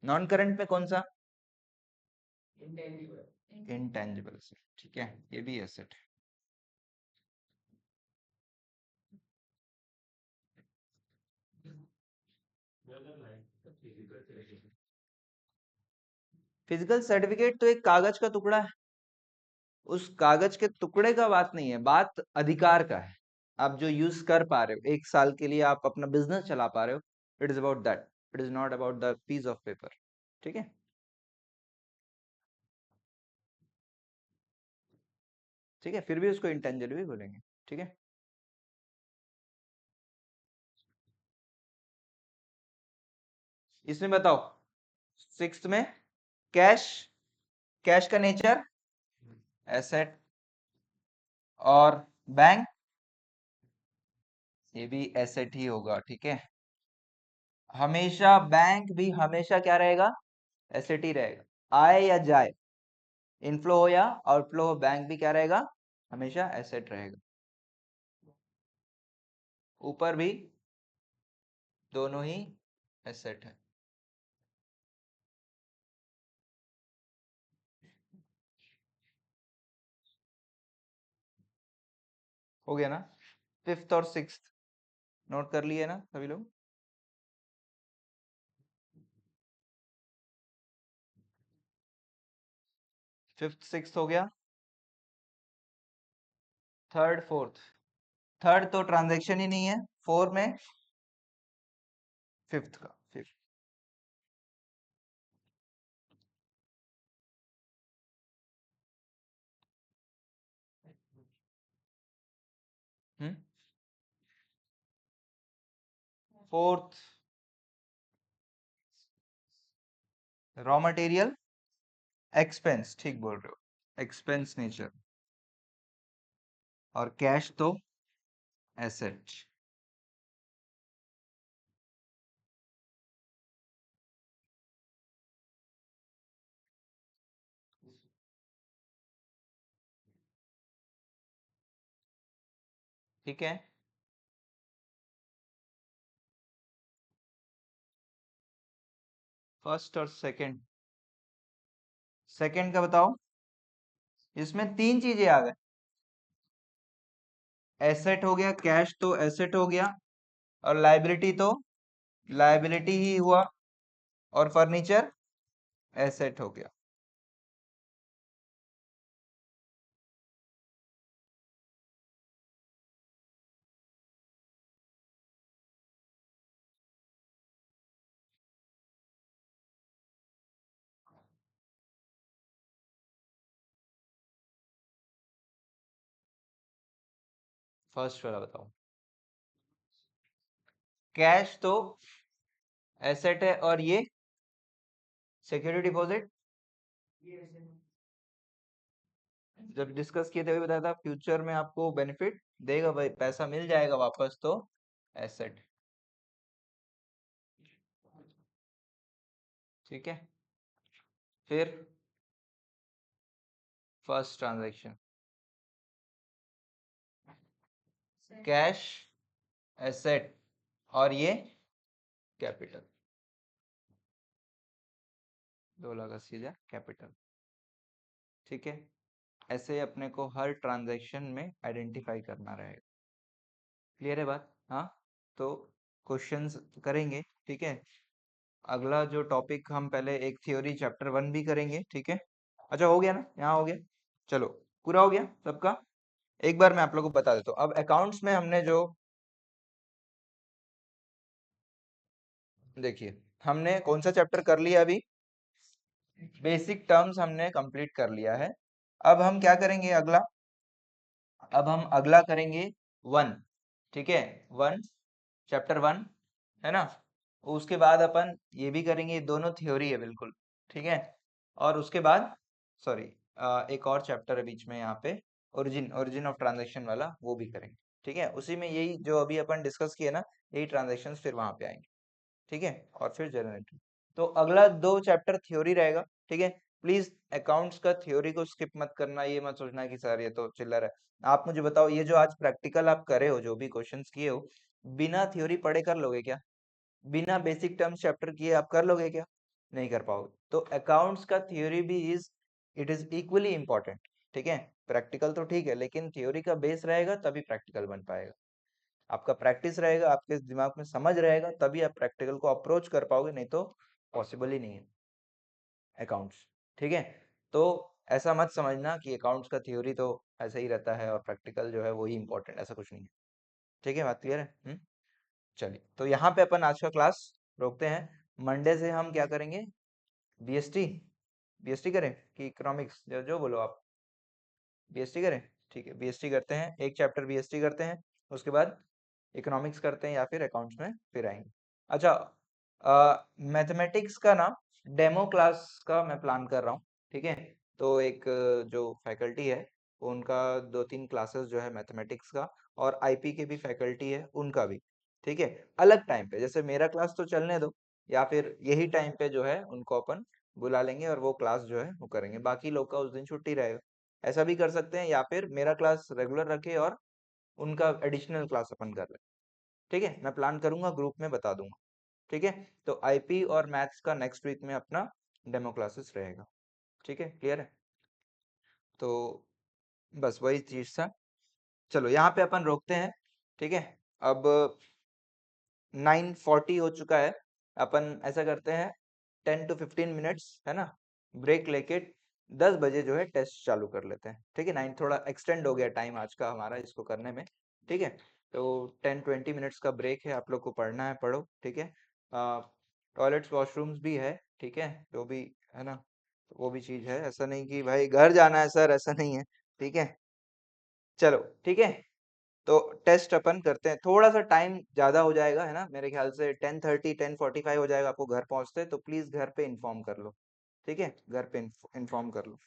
नॉन करंट में कौन सा? इंटेंजिबल एसेट, ठीक है, ये भी एसेट है। फिजिकल सर्टिफिकेट तो एक कागज का टुकड़ा है। उस कागज के टुकड़े का बात नहीं है, बात अधिकार का है। आप जो यूज कर पा रहे हो 1 साल के लिए, आप अपना बिजनेस चला पा रहे हो, it is about that. It is not about the piece of paper. ठीक है। ठीक है, फिर भी उसको इंटेंजिबल भी बोलेंगे। ठीक है। इसमें बताओ, 6th में कैश। कैश का नेचर एसेट। और बैंक, ये भी एसेट ही होगा। ठीक है। हमेशा बैंक भी हमेशा क्या रहेगा? एसेट ही रहेगा, आए या जाए, इनफ्लो हो या आउटफ्लो हो, बैंक भी क्या रहेगा? हमेशा एसेट रहेगा। ऊपर भी दोनों ही एसेट है। हो गया ना? 5th और 6th नोट कर लिए ना सभी लोग? 5th 6th हो गया। 3rd 4th। 3rd तो ट्रांजैक्शन ही नहीं है। 4 में 5th का 5th। 4th raw material expense, ठीक बोल रहे हो, एक्सपेंस नेचर। और कैश तो एसेट। ठीक है। फर्स्ट और सेकंड, सेकंड का बताओ। इसमें तीन चीजें आ गए, एसेट हो गया, कैश तो एसेट हो गया, और लाइबिलिटी तो लाइबिलिटी ही हुआ, और फर्नीचर एसेट हो गया। फर्स्ट वाला बताओ। कैश तो एसेट है, और ये सिक्योरिटी डिपॉजिट जब डिस्कस किए थे अभी बताया था, फ्यूचर में आपको बेनिफिट देगा भाई, पैसा मिल जाएगा वापस, तो एसेट। ठीक है। फिर फर्स्ट ट्रांजैक्शन, कैश एसेट, और ये कैपिटल, 2,80,000 कैपिटल। ठीक है। ऐसे अपने को हर ट्रांजैक्शन में आइडेंटिफाई करना रहेगा। क्लियर है बात? हाँ। तो क्वेश्चंस करेंगे। ठीक है। अगला जो टॉपिक, हम पहले एक थ्योरी चैप्टर 1 भी करेंगे। ठीक है। अच्छा, हो गया ना? यहाँ हो गया। चलो, पूरा हो गया सबका। एक बार मैं आप लोगों को बता देता हूँ। अब अकाउंट्स में हमने जो, देखिए, हमने कौन सा चैप्टर कर लिया अभी? बेसिक टर्म्स हमने कंप्लीट कर लिया है। अब हम क्या करेंगे अगला? अब हम अगला करेंगे 1। ठीक है, 1, चैप्टर 1, है ना? उसके बाद अपन ये भी करेंगे, ये दोनों थ्योरी है बिल्कुल। ठीक है। और उसके बाद, सॉरी, एक और चैप्टर है बीच में यहाँ पे, ओरिजिन ओरिजिन ऑफ ट्रांजैक्शन वाला, वो भी करेंगे। ठीक है। उसी में यही जो अभी अपन डिस्कस किए ना, यही ट्रांजैक्शंस फिर वहां पे आएंगे। ठीक है। और फिर जनरेटर। तो अगला 2 चैप्टर थ्योरी रहेगा। ठीक है। प्लीज अकाउंट्स का थ्योरी को स्किप मत करना, ये मत सोचना कि सर ये तो चिल्लर है। आप मुझे बताओ, ये जो आज प्रैक्टिकल आप करे हो, जो भी क्वेश्चंस किए हो, बिना थ्योरी पढ़े कर लोगे क्या? बिना बेसिक टर्म्स चैप्टर किए आप कर लोगे क्या? नहीं कर पाओगे। तो अकाउंट्स का थ्योरी भी इट इज इक्वली इंपॉर्टेंट। ठीक है। प्रैक्टिकल तो ठीक है, लेकिन थ्योरी का बेस रहेगा तभी प्रैक्टिकल बन पाएगा। आपका प्रैक्टिस रहेगा, आपके दिमाग में समझ रहेगा, तभी आप प्रैक्टिकल को अप्रोच कर पाओगे, नहीं तो पॉसिबल ही नहीं है अकाउंट्स। ठीक है। तो ऐसा मत समझना कि अकाउंट्स का थ्योरी तो ऐसा ही रहता है और प्रैक्टिकल जो है वही इंपॉर्टेंट, ऐसा कुछ नहीं है। ठीक है, बात क्लियर है? चलिए, तो यहाँ पे अपन आज का क्लास रोकते हैं। मंडे से हम क्या करेंगे? बीएसटी, बीएसटी करें कि इकोनॉमिक्स, जो जो बोलो आप। बीएसटी करें? ठीक है, बीएसटी करते हैं, एक चैप्टर बीएसटी करते हैं, उसके बाद इकोनॉमिक्स करते हैं, या फिर अकाउंट्स में फिर आएंगे। अच्छा, मैथमेटिक्स का ना डेमो क्लास का मैं प्लान कर रहा हूँ। ठीक है। तो एक जो फैकल्टी है, उनका 2-3 क्लासेस जो है मैथमेटिक्स का, और आईपी के भी फैकल्टी है उनका भी। ठीक है। अलग टाइम पे, जैसे मेरा क्लास तो चलने दो, या फिर यही टाइम पे जो है उनको अपन बुला लेंगे और वो क्लास जो है वो करेंगे, बाकी लोग का उस दिन छुट्टी रहेगा। ऐसा भी कर सकते हैं, या फिर मेरा क्लास रेगुलर रखे और उनका एडिशनल क्लास अपन कर लें। ठीक है, मैं प्लान करूंगा, ग्रुप में बता दूंगा। ठीक है। तो आईपी और मैथ्स का नेक्स्ट वीक में अपना डेमो क्लासेस रहेगा। ठीक है, क्लियर है? तो बस वही चीज था। चलो, यहाँ पे अपन रोकते हैं। ठीक है। अब 9:40 हो चुका है। अपन ऐसा करते हैं, 10 to 15 मिनट्स, है ना, ब्रेक लेके 10 बजे जो है टेस्ट चालू कर लेते हैं। ठीक है। 9 थोड़ा एक्सटेंड हो गया टाइम आज का हमारा इसको करने में। ठीक है। तो 10-20 मिनट्स का ब्रेक है, आप लोग को पढ़ना है पढ़ो। ठीक है। टॉयलेट्स वॉशरूम्स भी है। ठीक है, जो भी है ना, वो भी चीज है, ऐसा नहीं कि भाई घर जाना है सर, ऐसा नहीं है। ठीक है। चलो, ठीक है। तो टेस्ट अपन करते हैं, थोड़ा सा टाइम ज्यादा हो जाएगा, है ना, मेरे ख्याल से 10:30 10:45 हो जाएगा आपको घर पहुंचते, तो प्लीज घर पे इन्फॉर्म कर लो। ठीक है, घर पे इन्फॉर्म कर लो।